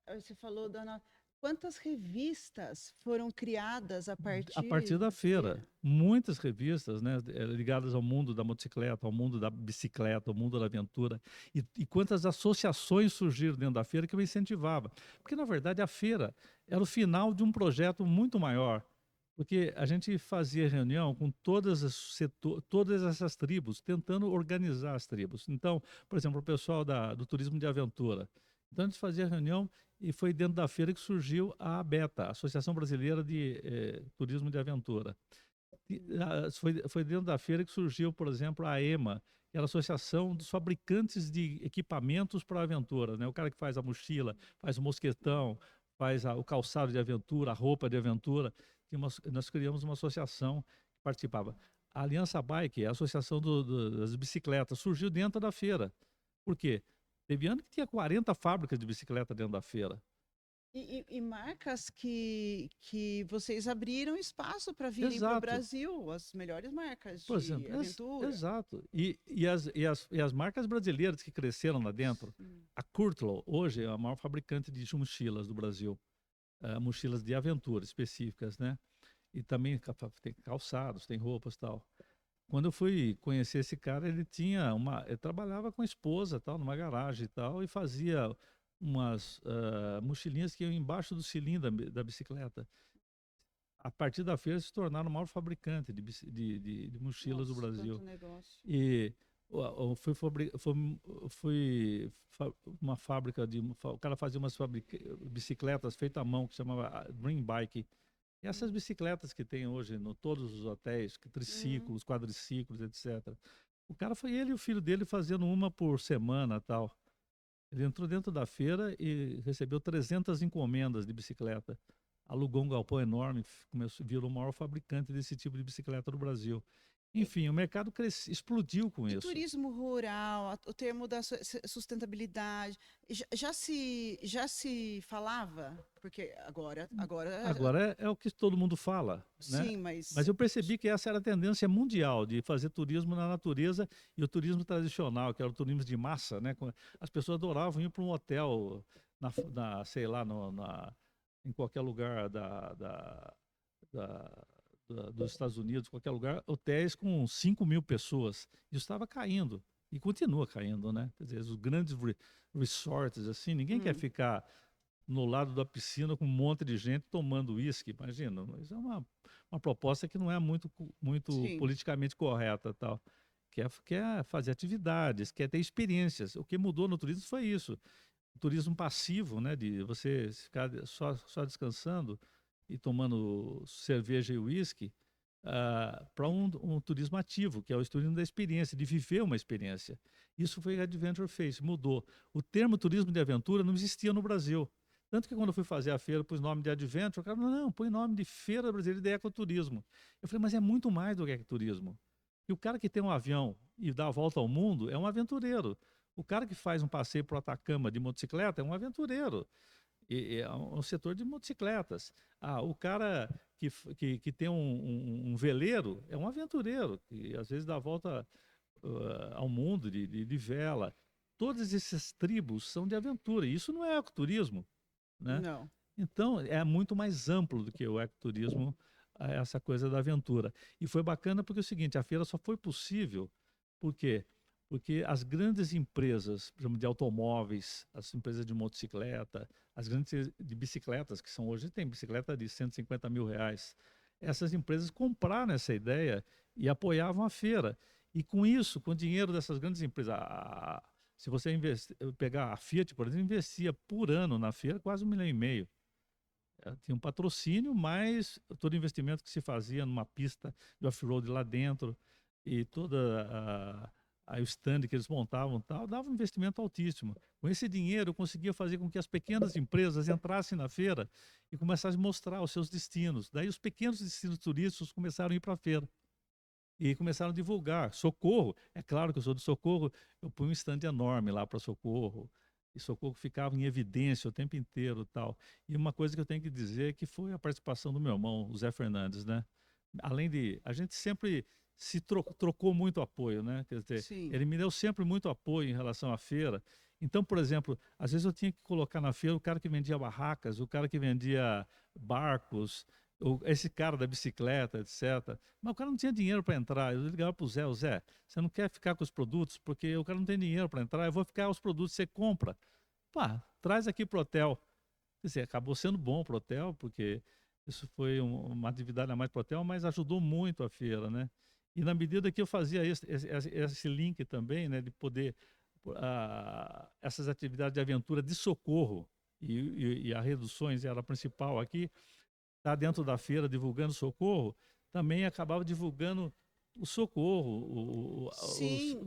Você falou, Dona, quantas revistas foram criadas a A partir partir da da feira, feira? muitas revistas, né, ligadas ao mundo da motocicleta, ao mundo da bicicleta, ao mundo da aventura, e quantas associações surgiram dentro da feira que eu incentivava. Porque, na verdade, a feira era o final de um projeto muito maior, porque a gente fazia reunião com todas essas tribos, tentando organizar as tribos. Então, por exemplo, o pessoal do turismo de aventura. Então, a gente fazia reunião e foi dentro da feira que surgiu a ABETA, a Associação Brasileira de Turismo de Aventura. Foi dentro da feira que surgiu, por exemplo, a EMA, que era a Associação dos Fabricantes de Equipamentos para a Aventura, né? O cara que faz a mochila, faz o mosquetão, faz o calçado de aventura, a roupa de aventura. Nós criamos uma associação que participava. A Aliança Bike, a Associação das Bicicletas, surgiu dentro da feira. Por quê? Teve ano que tinha 40 fábricas de bicicleta dentro da feira. E marcas que vocês abriram espaço para virem para o Exato. Brasil, as melhores marcas Por de exemplo, aventura. exato. E as marcas brasileiras que cresceram lá dentro, Sim. a Kurtlow, hoje é a maior fabricante de mochilas do Brasil, mochilas de aventura específicas, né? E também tem calçados, tem roupas e tal. Quando eu fui conhecer esse cara, ele trabalhava com a esposa, tal, numa garagem e tal, e fazia umas mochilinhas que iam embaixo do cilindro da bicicleta. A partir da feira se tornaram o maior fabricante de mochilas do Nossa, quanto Brasil. negócio. E foi uma fábrica o cara fazia umas bicicletas feitas à mão que chamava Dream Bike. E essas bicicletas que tem hoje no todos os hotéis, Hum. triciclos, quadriciclos, etc. O cara foi ele e o filho dele fazendo uma por semana, tal. Ele entrou dentro da feira e recebeu 300 encomendas de bicicleta. Alugou um galpão enorme, virou o maior fabricante desse tipo de bicicleta do Brasil. Enfim, o mercado explodiu com E isso. turismo rural, o termo da sustentabilidade, já se falava? Porque agora Agora é o que todo mundo fala, né? sim, mas Mas eu percebi que essa era a tendência mundial de fazer turismo na natureza e o turismo tradicional, que era o turismo de massa, né? As pessoas adoravam ir para um hotel sei lá, em qualquer lugar da- dos Estados Unidos, qualquer lugar, hotéis com 5.000 pessoas. Isso estava caindo. E continua caindo, né? Quer dizer, os grandes resorts, assim, ninguém quer ficar no lado da piscina com um monte de gente tomando uísque, imagina. Isso é uma proposta que não é muito Sim. politicamente correta, tal. Quer fazer atividades, quer ter experiências. O que mudou no turismo foi isso. O turismo passivo, né, de você ficar só descansando e tomando cerveja e uísque, para um turismo ativo, que é o turismo da experiência, de viver uma experiência. Isso foi o que a Adventure fez, mudou. O termo turismo de aventura não existia no Brasil. Tanto que quando eu fui fazer a feira, pus nome de Adventure, o cara falou, não, põe nome de Feira Brasileira de Ecoturismo. Eu falei, mas é muito mais do que ecoturismo. E o cara que tem um avião e dá a volta ao mundo é um aventureiro. O cara que faz um passeio para o Atacama de motocicleta é um aventureiro. E é um setor de motocicletas. O cara que tem um veleiro é um aventureiro, que às vezes dá a volta ao mundo de vela. Todas essas tribos são de aventura. E isso não é ecoturismo, né? Não. Então, é muito mais amplo do que o ecoturismo, essa coisa da aventura. E foi bacana porque é o seguinte, a feira só foi possível, por quê? Porque as grandes empresas, por exemplo, de automóveis, as empresas de motocicleta, as grandes de bicicletas, que são hoje, tem bicicleta de 150 mil reais, essas empresas compraram essa ideia e apoiavam a feira. E com isso, com o dinheiro dessas grandes empresas, se você pegar a Fiat, por exemplo, investia por ano na feira quase 1,5 milhão. Tinha um patrocínio, mas todo investimento que se fazia numa pista de off-road lá dentro e toda o stand que eles montavam tal, dava um investimento altíssimo. Com esse dinheiro, eu conseguia fazer com que as pequenas empresas entrassem na feira e começassem a mostrar os seus destinos. Daí os pequenos destinos turísticos começaram a ir para a feira. E começaram a divulgar. Socorro, é claro que eu sou do Socorro, eu pus um stand enorme lá para Socorro. E Socorro ficava em evidência o tempo inteiro tal. E uma coisa que eu tenho que dizer é que foi a participação do meu irmão, o Zé Fernandes, né? Além de... A gente sempre se trocou muito apoio, né? Quer dizer, Sim. ele me deu sempre muito apoio em relação à feira. Então, por exemplo, às vezes eu tinha que colocar na feira o cara que vendia barracas, o cara que vendia barcos, esse cara da bicicleta, etc. Mas o cara não tinha dinheiro para entrar. Eu ligava para o Zé, Zé, você não quer ficar com os produtos? Porque o cara não tem dinheiro para entrar, eu vou ficar os produtos, você compra. Pá, traz aqui pro hotel. Quer dizer, acabou sendo bom pro hotel, porque isso foi uma atividade a mais pro hotel, mas ajudou muito a feira, né? E na medida que eu fazia esse link também, né, de poder essas atividades de aventura de socorro, e a Reduções era a principal aqui, tá dentro da feira divulgando socorro, também acabava divulgando o socorro, Sim,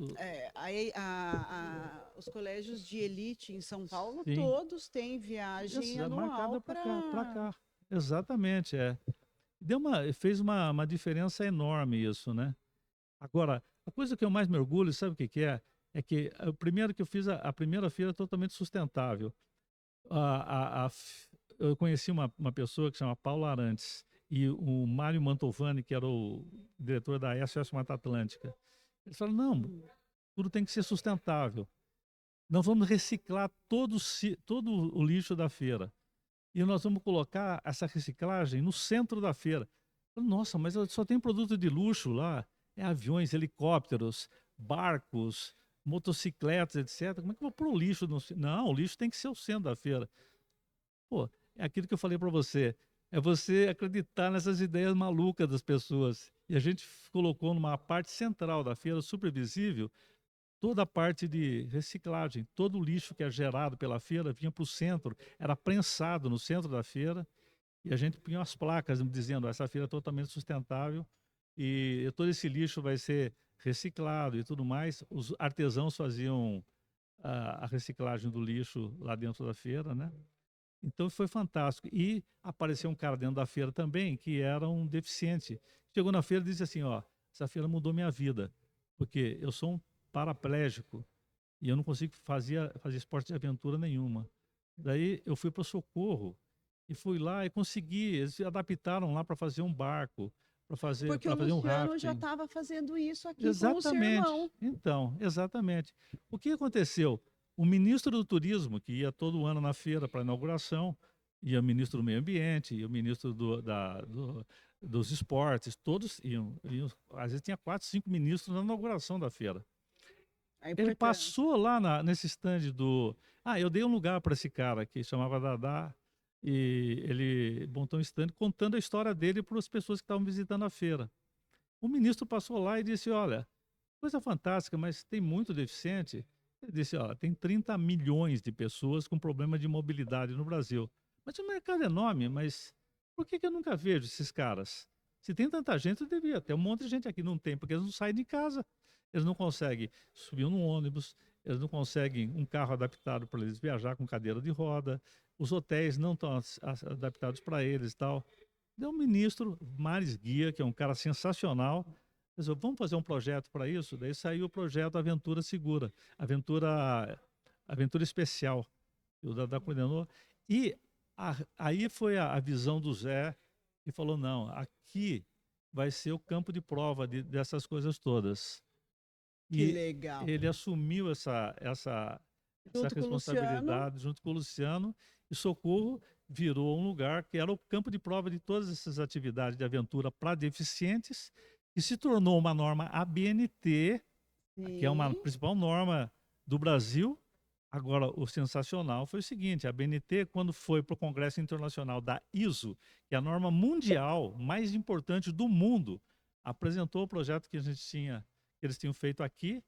os colégios de elite em São Paulo, sim, todos têm viagem marcada anual para para... cá. Exatamente, é. Fez uma diferença enorme isso, né? Agora, a coisa que eu mais me orgulho, sabe o que que é? É que o primeiro que eu fiz, a primeira feira totalmente sustentável. Eu conheci uma pessoa que chama Paula Arantes e o Mário Mantovani, que era o diretor da SOS Mata Atlântica. Eles falaram, não, tudo tem que ser sustentável. Nós vamos reciclar todo o lixo da feira. E nós vamos colocar essa reciclagem no centro da feira. Eu falei, nossa, mas só tem produto de luxo lá. É aviões, helicópteros, barcos, motocicletas, etc. Como é que eu vou pôr o lixo no... Não, o lixo tem que ser o centro da feira. Pô, é aquilo que eu falei para você. É você acreditar nessas ideias malucas das pessoas. E a gente colocou numa parte central da feira, super visível, toda a parte de reciclagem. Todo o lixo que é gerado pela feira vinha para o centro, era prensado no centro da feira. E a gente punha as placas dizendo, essa feira é totalmente sustentável e todo esse lixo vai ser reciclado e tudo mais. Os artesãos faziam a reciclagem do lixo lá dentro da feira, né? Então foi fantástico. E apareceu um cara dentro da feira também que era um deficiente. Chegou na feira e disse assim, ó, essa feira mudou minha vida, porque eu sou um paraplégico e eu não consigo fazer esporte de aventura nenhuma. Daí eu fui para o Socorro e fui lá e consegui. Eles se adaptaram lá para fazer um barco, Porque o para fazer um Luciano já rafting. estava fazendo isso aqui com o seu Exatamente. irmão. Então, exatamente. O que aconteceu? O ministro do Turismo, que ia todo ano na feira para inauguração, ia o ministro do Meio Ambiente, ia o ministro dos Esportes, todos iam. Às vezes tinha 4, 5 ministros na inauguração da feira. A Ele importância. passou lá nesse stand do. Ah, eu dei um lugar para esse cara que chamava Dadá, e ele montou um stand contando a história dele para as pessoas que estavam visitando a feira. O ministro passou lá e disse: Olha, coisa fantástica, mas tem muito deficiente. Ele disse: Olha, tem 30 milhões de pessoas com problema de mobilidade no Brasil. Mas o mercado é enorme, mas por que eu nunca vejo esses caras? Se tem tanta gente, eu devia ter um monte de gente aqui. Não tem, porque eles não saem de casa. Eles não conseguem subir num ônibus, eles não conseguem um carro adaptado para eles viajar com cadeira de roda, os hotéis não estão adaptados para eles e tal. Deu um ministro, Maris Guia, que é um cara sensacional, pensou, vamos fazer um projeto para isso? Daí saiu o projeto Aventura Segura, Aventura Especial, que o Dadá coordenou. E aí foi a visão do Zé, que falou, não, aqui vai ser o campo de prova dessas coisas todas. Que E legal. ele assumiu essa Junto com o Luciano. responsabilidade junto com o Luciano, e Socorro virou um lugar que era o campo de prova de todas essas atividades de aventura para deficientes, e se tornou uma norma ABNT, que é uma Sim. principal norma do Brasil. Agora, o sensacional foi o seguinte: a ABNT, quando foi para o Congresso Internacional da ISO, que é a norma mundial mais importante do mundo, apresentou o projeto que que eles tinham feito aqui,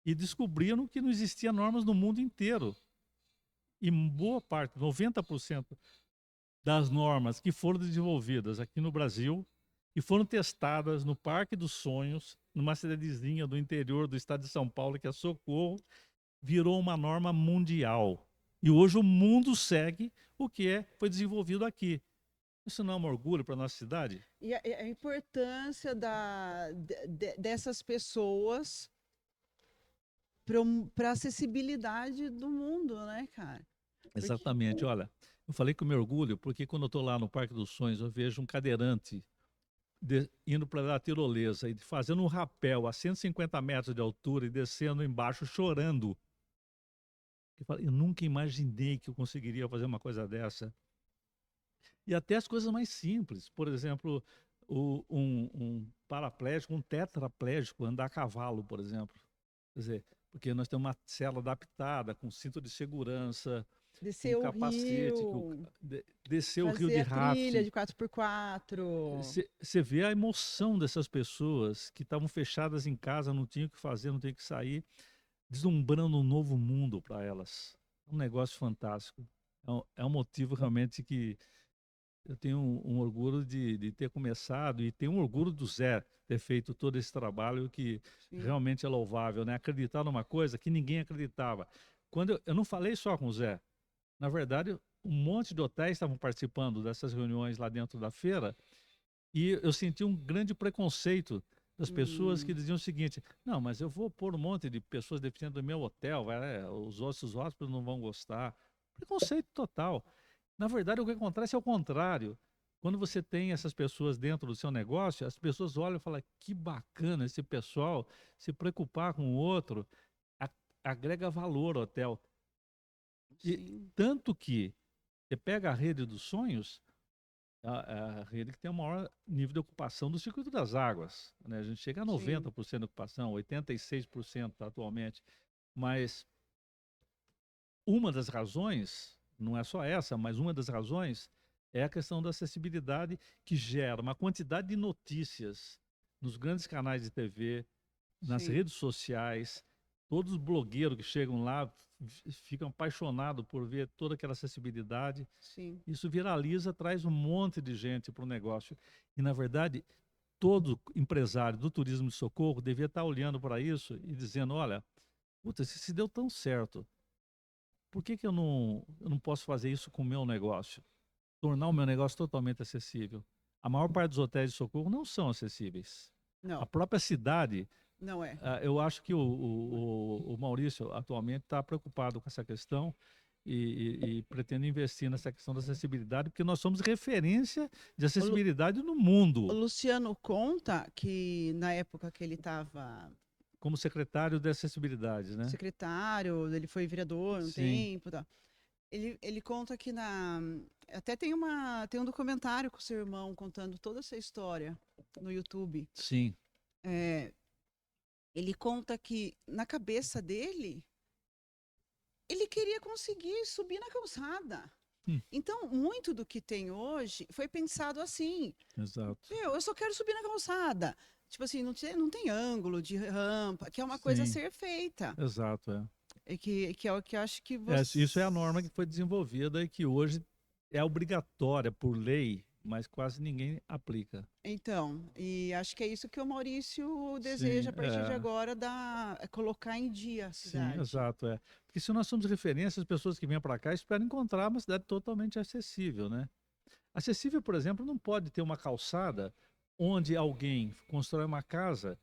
e descobriram que não existia normas no mundo inteiro. E boa parte, 90% das normas que foram desenvolvidas aqui no Brasil e foram testadas no Parque dos Sonhos, numa cidadezinha do interior do estado de São Paulo, que é Socorro, virou uma norma mundial. E hoje o mundo segue o que foi desenvolvido aqui. Isso não é um orgulho para a nossa cidade? E a importância dessas pessoas para a acessibilidade do mundo, né, cara? Exatamente. Olha, eu falei que eu me orgulho porque quando eu estou lá no Parque dos Sonhos, eu vejo um cadeirante indo para a tirolesa e fazendo um rapel a 150 metros de altura e descendo embaixo chorando. Eu nunca imaginei que eu conseguiria fazer uma coisa dessa. E até as coisas mais simples. Por exemplo, um paraplégico, um tetraplégico andar a cavalo, por exemplo. Quer dizer, porque nós temos uma cela adaptada, com cinto de segurança, Descer com o capacete, rio, descer o rio fazer de a trilha rafting. de 4x4. Você vê a emoção dessas pessoas que estavam fechadas em casa, não tinham o que fazer, não tinham o que sair, deslumbrando um novo mundo para elas. Um negócio fantástico. É um motivo realmente que eu tenho um orgulho de ter começado, e tenho um orgulho do Zé ter feito todo esse trabalho que Sim. realmente é louvável, né? Acreditar numa coisa que ninguém acreditava. Quando eu não falei só com o Zé, na verdade, um monte de hotéis estavam participando dessas reuniões lá dentro da feira, e eu senti um grande preconceito das pessoas que diziam o seguinte: não, mas eu vou pôr um monte de pessoas deficientes no meu hotel, os outros hóspedes não vão gostar. Preconceito total. Na verdade, o que acontece é o contrário. Quando você tem essas pessoas dentro do seu negócio, as pessoas olham e falam: que bacana esse pessoal se preocupar com o outro, a- agrega valor ao hotel. E Sim. tanto que você pega a rede dos sonhos, a rede que tem o maior nível de ocupação do circuito das águas, né? A gente chega a Sim. 90% de ocupação, 86% atualmente. Mas uma das razões, não é só essa, mas uma das razões é a questão da acessibilidade, que gera uma quantidade de notícias nos grandes canais de TV, nas Sim. redes sociais. Todos os blogueiros que chegam lá ficam apaixonados por ver toda aquela acessibilidade. Sim. Isso viraliza, traz um monte de gente para o negócio. E, na verdade, todo empresário do turismo de Socorro devia estar olhando para isso e dizendo: olha, puta, se deu tão certo, por que eu não posso fazer isso com o meu negócio? Tornar o meu negócio totalmente acessível. A maior parte dos hotéis de Socorro não são acessíveis. A Não, própria cidade, não é. eu acho que o Maurício atualmente está preocupado com essa questão e pretende investir nessa questão da acessibilidade, porque nós somos referência de O acessibilidade no O mundo, Luciano conta que na época que ele estava como secretário de acessibilidade, né? secretário, ele foi vereador um Sim, tempo, tá? Ele conta que até tem um documentário com o seu irmão contando toda essa história no YouTube. sim. É, ele conta que na cabeça dele, ele queria conseguir subir na calçada. Hum. Então, muito do que tem hoje foi pensado assim. Exato. Eu só quero subir na calçada. Tipo assim, não tem ângulo de rampa, que é uma coisa a Sim, ser feita. exato, é. Que é o que eu acho que Isso é a norma que foi desenvolvida e que hoje é obrigatória por lei, mas quase ninguém aplica. Então, e acho que é isso que o Maurício deseja Sim, a partir de agora, colocar em dia a sim, cidade. exato, é. Porque se nós somos referência, as pessoas que vêm para cá esperam encontrar uma cidade totalmente acessível, né? Acessível, por exemplo, não pode ter uma calçada onde alguém constrói uma casa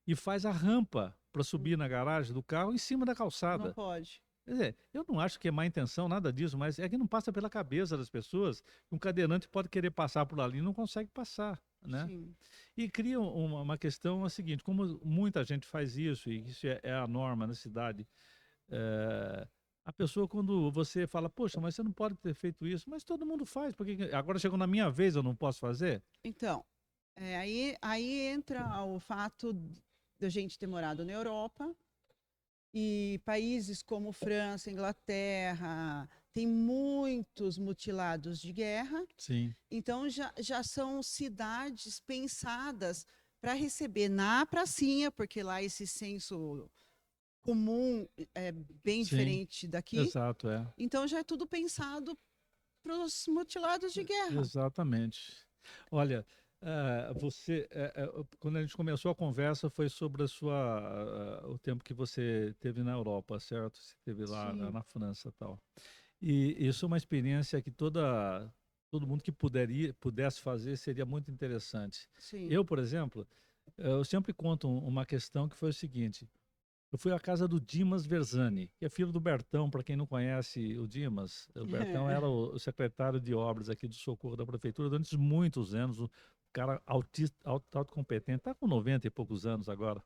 e faz a rampa para subir na garagem do carro em cima da Não calçada. pode. Quer dizer, eu não acho que é má intenção, nada disso, mas é que não passa pela cabeça das pessoas que um cadeirante pode querer passar por ali e não consegue passar, né? Sim. E cria uma questão a seguinte, como muita gente faz isso, e isso é a norma na cidade, a pessoa quando você fala, poxa, mas você não pode ter feito isso, mas todo mundo faz, porque agora chegou na minha vez, eu não posso fazer? Então, aí entra o fato da gente ter morado na Europa e países como França, Inglaterra, tem muitos mutilados de guerra. Sim, Então, já são cidades pensadas para receber na pracinha, porque lá esse senso comum é bem sim, diferente daqui. exato, é. Então, já é tudo pensado para os mutilados de guerra. Exatamente. Olha, quando a gente começou a conversa foi sobre o tempo que você teve na Europa, certo? Você teve lá Sim, na França e tal. E isso é uma experiência que todo mundo que pudesse fazer seria muito interessante. sim. Eu, por exemplo, eu sempre conto uma questão que foi o seguinte. Eu fui à casa do Dimas Versani, que é filho do Bertão, para quem não conhece o Dimas. O Bertão era o secretário de obras aqui do Socorro da Prefeitura durante muitos anos, um cara autista, autocompetente, está com 90 e poucos anos agora,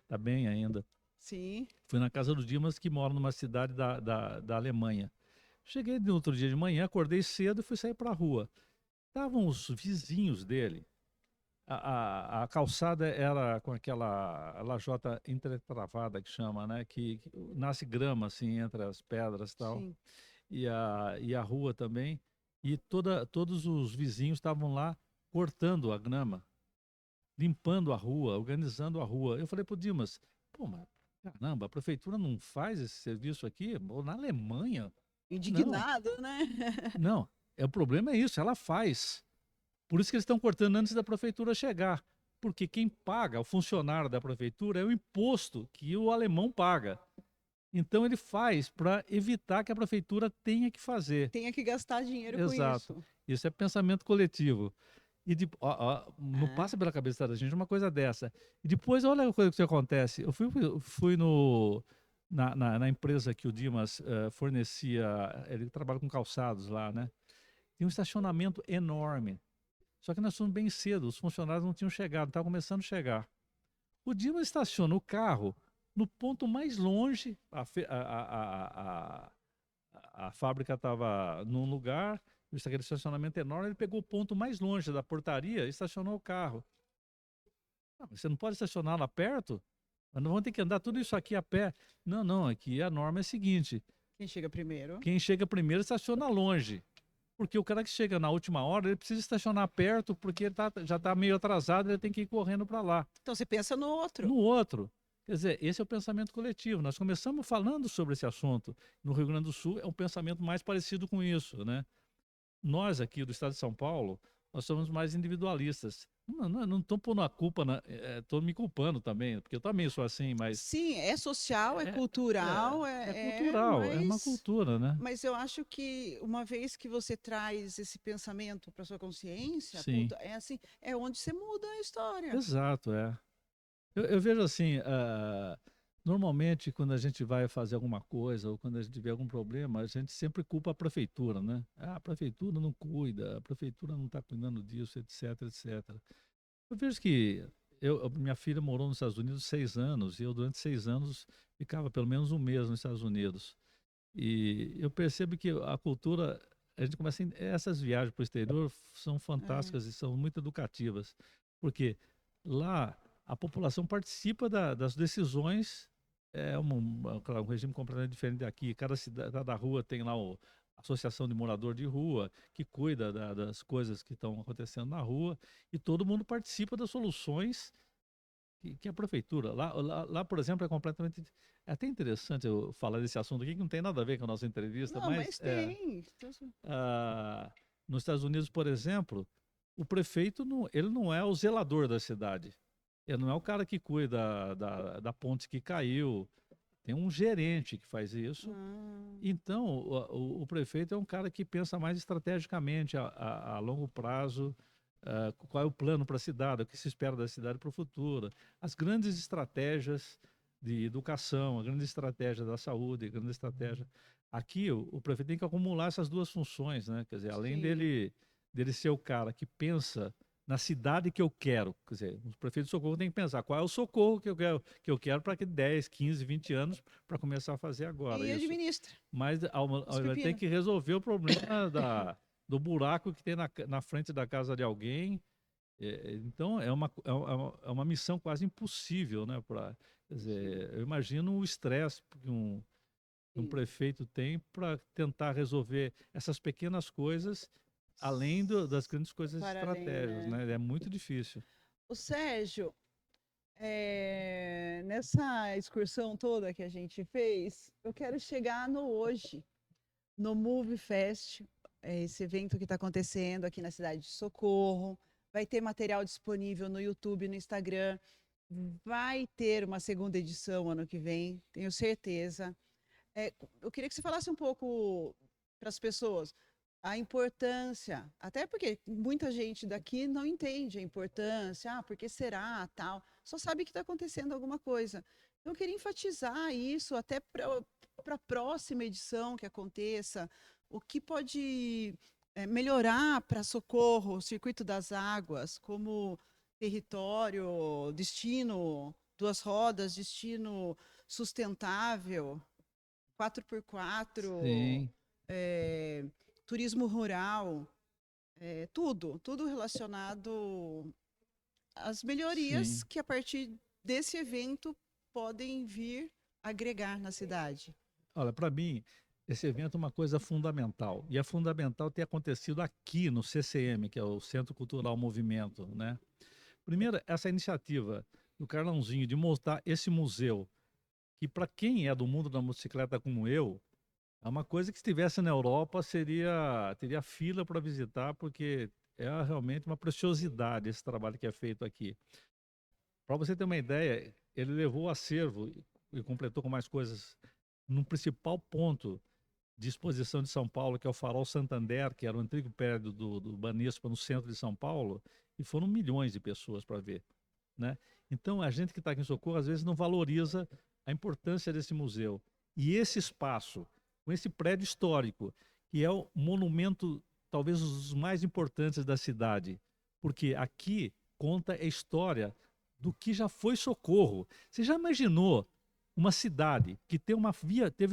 está bem ainda. Sim. Fui na casa do Dimas, que mora numa cidade da Alemanha. Cheguei no outro dia de manhã, acordei cedo e fui sair para a rua. Estavam os vizinhos dele. A calçada era com aquela lajota entretravada que chama, né? Que nasce grama assim entre as pedras e tal. Sim. E a rua também. E todos os vizinhos estavam lá cortando a grama, limpando a rua, organizando a rua. Eu falei pro Dimas, pô, mas caramba, a prefeitura não faz esse serviço aqui? Ou na Alemanha? Não, Indignado, né? não. O problema é isso, ela faz. Por isso que eles estão cortando antes da prefeitura chegar. Porque quem paga, o funcionário da prefeitura, é o imposto que o alemão paga. Então ele faz para evitar que a prefeitura tenha que fazer. Tenha que gastar dinheiro com Exato. isso. Isso é pensamento coletivo. E não É. passa pela cabeça da gente uma coisa dessa. E depois, olha a coisa que acontece. Eu fui na empresa que o Dimas fornecia, ele trabalha com calçados lá, né? Tem um estacionamento enorme. Só que nós fomos bem cedo, os funcionários não tinham chegado, estavam começando a chegar. O Dimas estaciona o carro no ponto mais longe, a fábrica estava num lugar, aquele estacionamento enorme, ele pegou o ponto mais longe da portaria e estacionou o carro. Ah, mas você não pode estacionar lá perto? Nós não vamos ter que andar tudo isso aqui a pé. Não, não, aqui a norma é a seguinte, Quem chega primeiro? quem chega primeiro estaciona longe. Porque o cara que chega na última hora, ele precisa estacionar perto, porque ele já está meio atrasado, ele tem que ir correndo para lá. Então você pensa no outro. No outro, quer dizer, esse é o pensamento coletivo. Nós começamos falando sobre esse assunto. No Rio Grande do Sul é um pensamento mais parecido com isso, né? Nós aqui do estado de São Paulo, nós somos mais individualistas. Não estou pondo a culpa, estou me culpando também, porque eu também sou assim, mas Sim, é social, é é, cultural, cultural, é uma cultura, né? mas eu acho que uma vez que você traz esse pensamento para sua consciência, Sim, é assim, é onde você muda a história. exato, é. Eu vejo assim, normalmente quando a gente vai fazer alguma coisa ou quando a gente vê algum problema, a gente sempre culpa a prefeitura, né? Ah, a prefeitura não cuida, a prefeitura não está cuidando disso, etc, etc. Eu vejo que minha filha morou nos Estados Unidos 6 anos e eu durante 6 anos ficava pelo menos um mês nos Estados Unidos. E eu percebo que a cultura, a gente começa, essas viagens para o exterior são É, fantásticas e são muito educativas, porque lá a população participa das decisões. Claro, um regime completamente diferente daqui. Cada rua tem lá a associação de morador de rua, que cuida das coisas que estão acontecendo na rua, e todo mundo participa das soluções que a prefeitura. Lá, por exemplo, é completamente. É até interessante eu falar desse assunto aqui, que não tem nada a ver com a nossa entrevista, Não, mas tem. ah, nos Estados Unidos, por exemplo, o prefeito ele não é o zelador da cidade. Ele não é o cara que cuida da ponte que caiu. Tem um gerente que faz isso. Então, o prefeito é um cara que pensa mais estrategicamente, a longo prazo, qual é o plano para a cidade, o que se espera da cidade para o futuro. As grandes estratégias de educação, a grande estratégia da saúde, a grande estratégia. Aqui, o prefeito tem que acumular essas duas funções, né? Quer dizer, além Sim. dele ser o cara que pensa na cidade que eu quero. Quer dizer, o prefeito de Socorro tem que pensar qual é o socorro que eu quero para que 10, 15, 20 anos para começar a fazer agora E isso. administra. Mas Os vai ter pepino. que resolver o problema do buraco que tem na frente da casa de alguém. Então, é uma missão quase impossível, né? Quer dizer, eu imagino o estresse que um Sim. prefeito tem para tentar resolver essas pequenas coisas, além das grandes coisas Para além, estratégicas, né? É muito difícil. O Sérgio, nessa excursão toda que a gente fez, eu quero chegar no hoje, no Move Fest, esse evento que está acontecendo aqui na cidade de Socorro. Vai ter material disponível no YouTube, no Instagram. Vai ter uma segunda edição ano que vem, tenho certeza. Eu queria que você falasse um pouco para as pessoas a importância, até porque muita gente daqui não entende a importância, por que será, tal, só sabe que está acontecendo alguma coisa. Então, eu queria enfatizar isso até para a próxima edição que aconteça, o que pode melhorar para Socorro, o Circuito das Águas, como território, destino, duas rodas, destino sustentável, 4x4, Sim. turismo rural, tudo relacionado às melhorias Sim. que a partir desse evento podem vir agregar na cidade. Olha, para mim, esse evento é uma coisa fundamental. E é fundamental ter acontecido aqui no CCM, que é o Centro Cultural Movimento, né? Primeiro, essa iniciativa do Carlãozinho de montar esse museu, que para quem é do mundo da motocicleta como eu, é uma coisa que se estivesse na Europa teria fila para visitar, porque é realmente uma preciosidade esse trabalho que é feito aqui. Para você ter uma ideia, ele levou o acervo e completou com mais coisas no principal ponto de exposição de São Paulo, que é o Farol Santander, que era o antigo prédio do Banespa no centro de São Paulo, e foram milhões de pessoas para ver, né? Então, a gente que está aqui em Socorro, às vezes não valoriza a importância desse museu. E esse espaço, com esse prédio histórico, que é o monumento, talvez um dos mais importantes da cidade, porque aqui conta a história do que já foi Socorro. Você já imaginou uma cidade que teve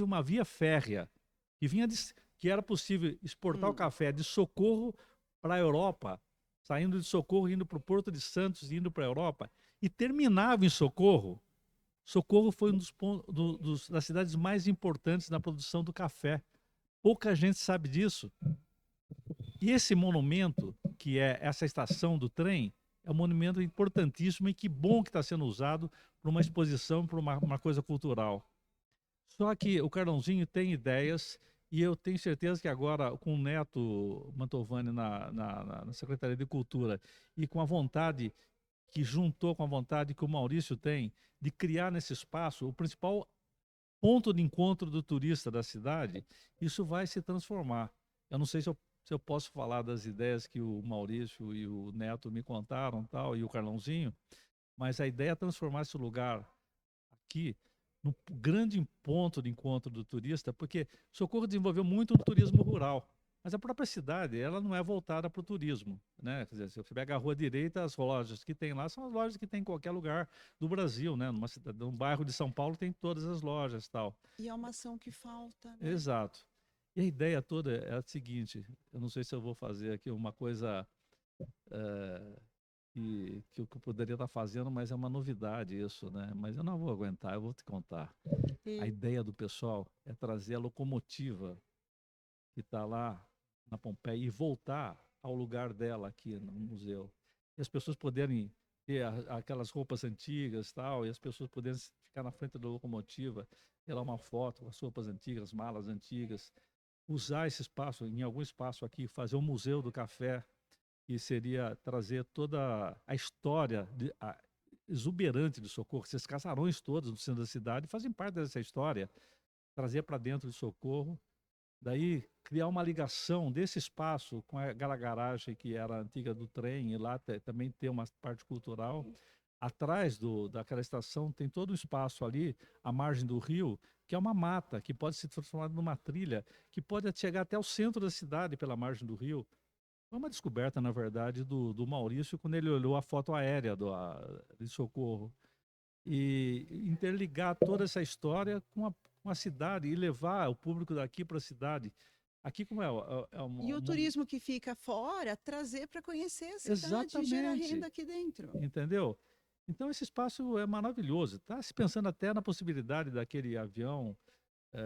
uma via férrea que era possível exportar o café de Socorro para a Europa, saindo de Socorro, indo para o Porto de Santos e indo para a Europa, e terminava em Socorro? Socorro foi um das cidades mais importantes na produção do café. Pouca gente sabe disso. E esse monumento, que é essa estação do trem, é um monumento importantíssimo e que bom que está sendo usado para uma exposição, para uma coisa cultural. Só que o Carlãozinho tem ideias e eu tenho certeza que agora, com o Neto Mantovani na Secretaria de Cultura e com a vontade que juntou com a vontade que o Maurício tem de criar nesse espaço o principal ponto de encontro do turista da cidade, isso vai se transformar. Eu não sei se eu posso falar das ideias que o Maurício e o Neto me contaram, tal, e o Carlãozinho, mas a ideia é transformar esse lugar aqui no grande ponto de encontro do turista, porque Socorro desenvolveu muito o turismo rural, mas a própria cidade, ela não é voltada para o turismo, né? Quer dizer, se você pega a rua direita, as lojas que tem lá são as lojas que tem em qualquer lugar do Brasil, né? Num bairro de São Paulo tem todas as lojas, tal. E é uma ação que falta, né? Exato. E a ideia toda é a seguinte, eu não sei se eu vou fazer aqui uma coisa que eu poderia estar fazendo, mas é uma novidade isso, né? Mas eu não vou aguentar, eu vou te contar. A E- ideia do pessoal é trazer a locomotiva que está lá na Pompeia e voltar ao lugar dela aqui no museu. E as pessoas poderem ter aquelas roupas antigas tal, e as pessoas poderem ficar na frente da locomotiva, tirar uma foto com as roupas antigas, malas antigas, usar esse espaço, em algum espaço aqui, fazer um museu do café, que seria trazer toda a história exuberante de Socorro. Esses casarões todos no centro da cidade fazem parte dessa história, trazer para dentro de Socorro. Daí criar uma ligação desse espaço com aquela garagem que era antiga do trem, e lá também tem uma parte cultural. Atrás daquela estação tem todo um espaço ali, à margem do rio, que é uma mata, que pode se transformar numa trilha, que pode chegar até o centro da cidade pela margem do rio. Foi uma descoberta, na verdade, do Maurício quando ele olhou a foto aérea de Socorro. E interligar toda essa história com a cidade e levar o público daqui para a cidade. Aqui como é E o turismo que fica fora, trazer para conhecer a cidade e gerar exatamente, renda aqui dentro. entendeu? Então esse espaço é maravilhoso. Está se pensando até na possibilidade daquele avião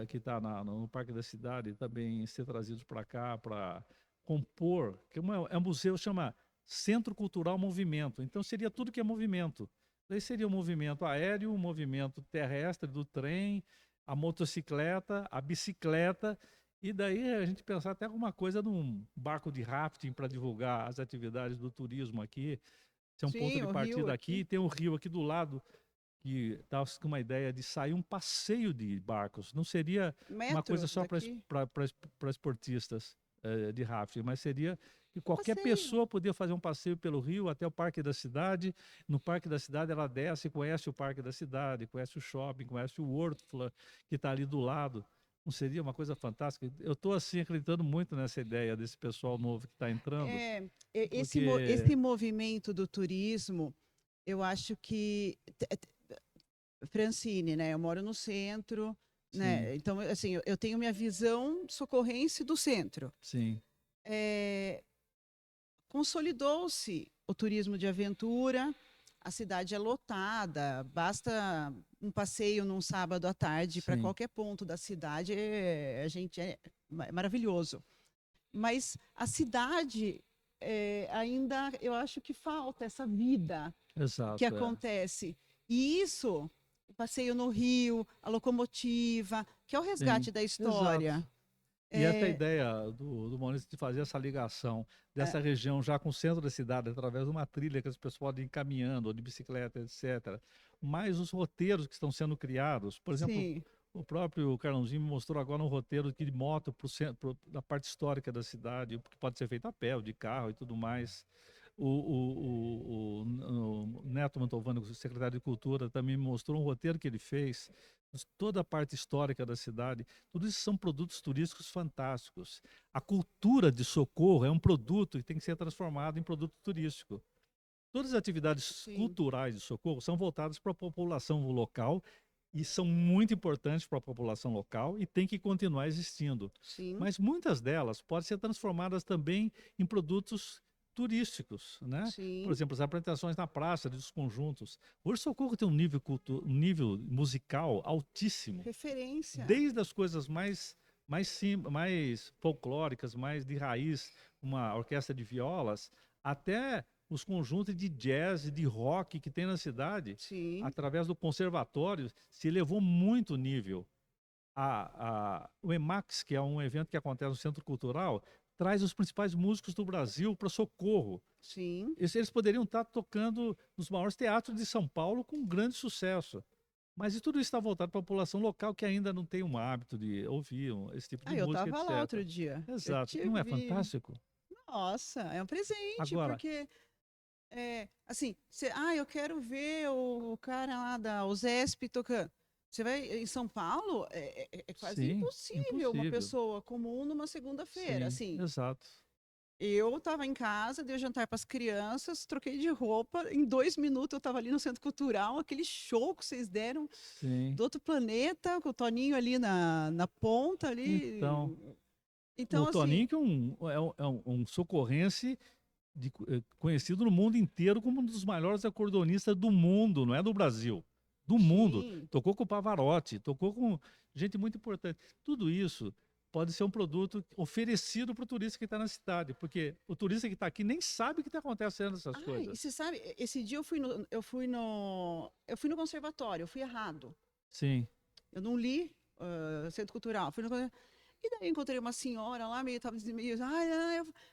que está no Parque da Cidade também ser trazido para cá para compor, que é um museu, chama Centro Cultural Movimento. Então seria tudo que é movimento. Daí seria o movimento aéreo, o movimento terrestre do trem, a motocicleta, a bicicleta, e daí a gente pensar até alguma coisa num barco de rafting para divulgar as atividades do turismo aqui. Ser um ponto Sim, de o rio partida aqui, aqui. tem um rio aqui do lado que estava com uma ideia de sair um passeio de barcos. Não seria uma coisa Metro só daqui. para esportistas de rafting, mas seria que qualquer Passeio. pessoa podia fazer um passeio pelo rio até o Parque da Cidade. No Parque da Cidade ela desce, conhece o Parque da Cidade, conhece o shopping, conhece o Hortfla, que está ali do lado. Não seria uma coisa fantástica? Eu estou assim acreditando muito nessa ideia desse pessoal novo que está entrando, É, porque esse movimento do turismo, eu acho que Francine, né? Eu moro no centro, sim, né? Então, assim, eu tenho minha visão socorrense do centro. sim, É, consolidou-se o turismo de aventura, a cidade é lotada, basta um passeio num sábado à tarde para sim, qualquer ponto da cidade, a gente é maravilhoso. Mas a cidade ainda, eu acho que falta essa vida que exato, é. acontece. E isso, o passeio no Rio, a locomotiva, que é o Sim, resgate da exato. história. E essa É, ideia do Maurício de fazer essa ligação é, dessa região já com o centro da cidade, através de uma trilha que as pessoas podem ir caminhando, ou de bicicleta, etc. Mais os roteiros que estão sendo criados. Por exemplo, sim, o próprio Carlãozinho me mostrou agora um roteiro de moto da parte histórica da cidade, que pode ser feito a pé, ou de carro e tudo mais. O Neto Mantovani, o secretário de Cultura, também me mostrou um roteiro que ele fez, toda a parte histórica da cidade. Tudo isso são produtos turísticos fantásticos. A cultura de Socorro é um produto e tem que ser transformado em produto turístico. Todas as atividades sim, culturais de Socorro são voltadas para a população local e são muito importantes para a população local e tem que continuar existindo. sim, Mas muitas delas podem ser transformadas também em produtos turísticos, né? Por sim, exemplo, as apresentações na praça dos conjuntos. Hoje Socorro tem um nível musical altíssimo, referência. desde as coisas mais folclóricas, mais de raiz, uma orquestra de violas, até os conjuntos de jazz e de rock que tem na cidade, Sim, através do conservatório, se elevou muito o nível. O EMAX, que é um evento que acontece no Centro Cultural, traz os principais músicos do Brasil para Socorro. sim. Eles poderiam estar tocando nos maiores teatros de São Paulo com grande sucesso. Mas tudo isso está voltado para a população local que ainda não tem um hábito de ouvir esse tipo de Ah, eu música, estava lá outro etc. dia. Eu Exato. te Não é vi. fantástico? Nossa, é um presente, Agora, porque assim, eu quero ver o cara lá da USESP tocando. Você vai em São Paulo, é quase sim, impossível uma impossível. pessoa comum numa segunda-feira. Sim, Assim, exato. eu estava em casa, dei o jantar para as crianças, troquei de roupa, em 2 minutos eu estava ali no Centro Cultural, aquele show que vocês deram Sim. do outro planeta, com o Toninho ali na ponta ali. Então, o Então, Toninho assim, que é um socorrense conhecido no mundo inteiro como um dos maiores acordeonistas do mundo, não é do Brasil, do mundo. Sim. Tocou com o Pavarotti, tocou com gente muito importante. Tudo isso pode ser um produto oferecido para o turista que está na cidade, porque o turista que está aqui nem sabe o que está acontecendo essas Ai, e coisas. você sabe, esse dia eu fui no conservatório, eu fui errado. Sim, Eu não li Centro Cultural. E daí encontrei uma senhora lá, tava meio,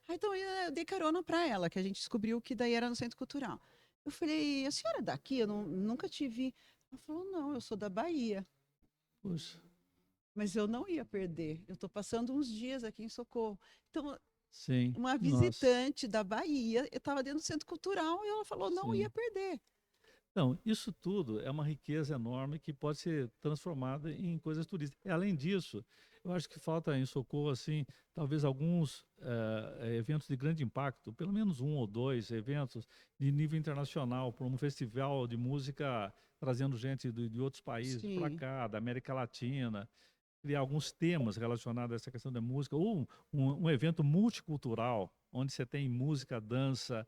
então eu dei carona para ela, que a gente descobriu que daí era no Centro Cultural. Eu falei, a senhora é daqui? Eu nunca te vi. Ela falou, não, eu sou da Bahia. puxa, Mas eu não ia perder. Eu estou passando uns dias aqui em Socorro. Então, sim, uma nossa, visitante da Bahia, eu estava dentro do Centro Cultural e ela falou, não ia sim. perder. Então, isso tudo é uma riqueza enorme que pode ser transformada em coisas turísticas. E, além disso, eu acho que falta em Socorro, assim, talvez alguns eventos de grande impacto, pelo menos um ou dois eventos de nível internacional, para um festival de música trazendo gente de outros países para Sim, cá, da América Latina, criar alguns temas relacionados a essa questão da música, ou um evento multicultural, onde você tem música, dança,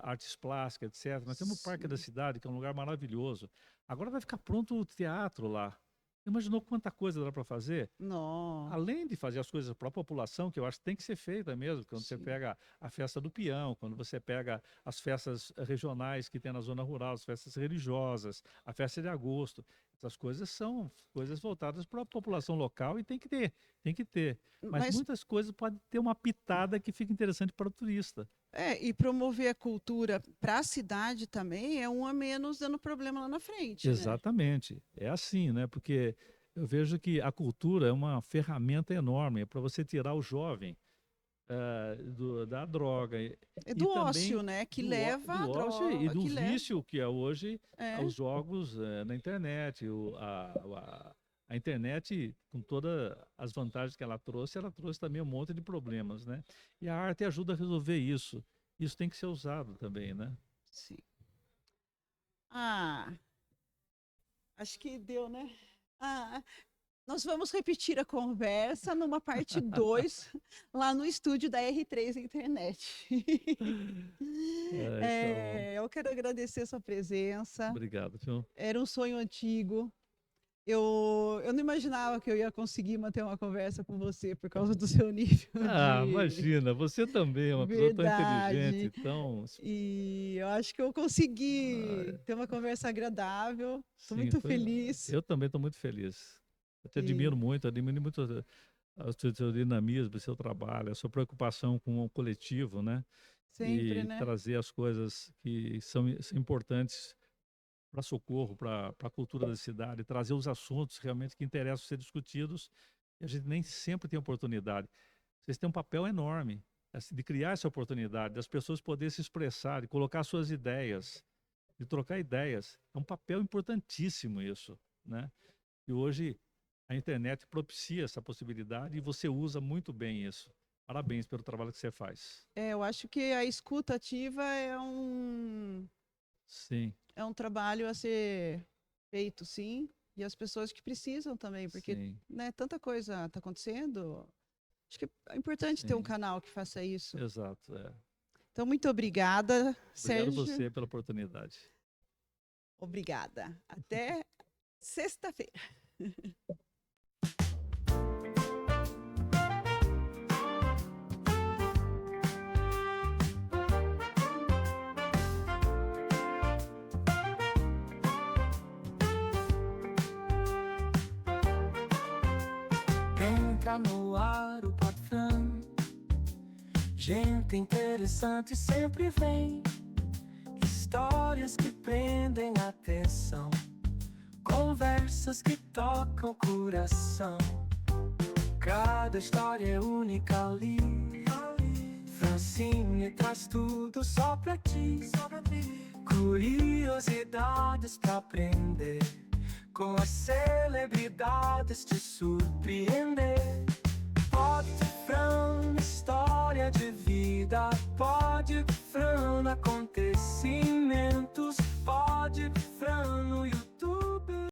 artes plásticas, etc. Nós temos o Parque da sim. Cidade, que é um lugar maravilhoso. Agora vai ficar pronto o teatro lá. Imaginou quanta coisa dá para fazer? Não, Além de fazer as coisas para a população, que eu acho que tem que ser feita mesmo, quando você sim. pega a festa do peão, quando você pega as festas regionais que tem na zona rural, as festas religiosas, a festa de agosto, essas coisas são coisas voltadas para a população local e tem que ter, tem que ter. Mas Mas, muitas coisas podem ter uma pitada que fica interessante para o turista. e promover a cultura para a cidade também é um a menos dando problema lá na frente, né? Exatamente. É assim, né? Porque eu vejo que a cultura é uma ferramenta enorme para você tirar o jovem da droga É e do ócio, também né? Que do leva a ócio e droga, do que leva. vício que é hoje É, aos jogos na internet. A internet, com todas as vantagens que ela trouxe também um monte de problemas, né? E a arte ajuda a resolver isso. Isso tem que ser usado também, né? sim. Ah, acho que deu, né? Ah, nós vamos repetir a conversa numa parte 2 lá no estúdio da R3 Internet. Então, Eu quero agradecer a sua presença. obrigado, viu? Era um sonho antigo. Eu não imaginava que eu ia conseguir manter uma conversa com você por causa do seu nível Ah, de imagina, você também é uma pessoa tão inteligente, verdade. tão. E eu acho que eu Ah, consegui ter uma conversa agradável. Estou sim, muito foi. feliz. Eu também estou muito feliz. Eu te E admiro muito o seu dinamismo, o seu trabalho, a sua preocupação com o coletivo, né? sempre, E né? trazer as coisas que são importantes para Socorro, para a cultura da cidade, trazer os assuntos realmente que interessam ser discutidos. E a gente nem sempre tem oportunidade. Vocês têm um papel enorme assim, de criar essa oportunidade, das pessoas poderem se expressar, de colocar suas ideias, de trocar ideias. É um papel importantíssimo isso, né? E hoje a internet propicia essa possibilidade e você usa muito bem isso. Parabéns pelo trabalho que você faz. Eu acho que a escuta ativa Sim, é um trabalho a ser feito, sim. E as pessoas que precisam também, porque sim, né, tanta coisa está acontecendo. Acho que é importante ter um sim. canal que faça isso. Exato. Então, muito obrigada, Obrigado Sérgio. você pela oportunidade. Obrigada. Até sexta-feira. Entra no ar o patrão. Gente interessante sempre vem. Histórias que prendem a atenção. Conversas que tocam o coração. Cada história é única ali. Francine traz tudo só pra ti. Curiosidades pra aprender. Com as celebridades te surpreender. Pode Fran, história de vida. Pode Fran, acontecimentos. Pode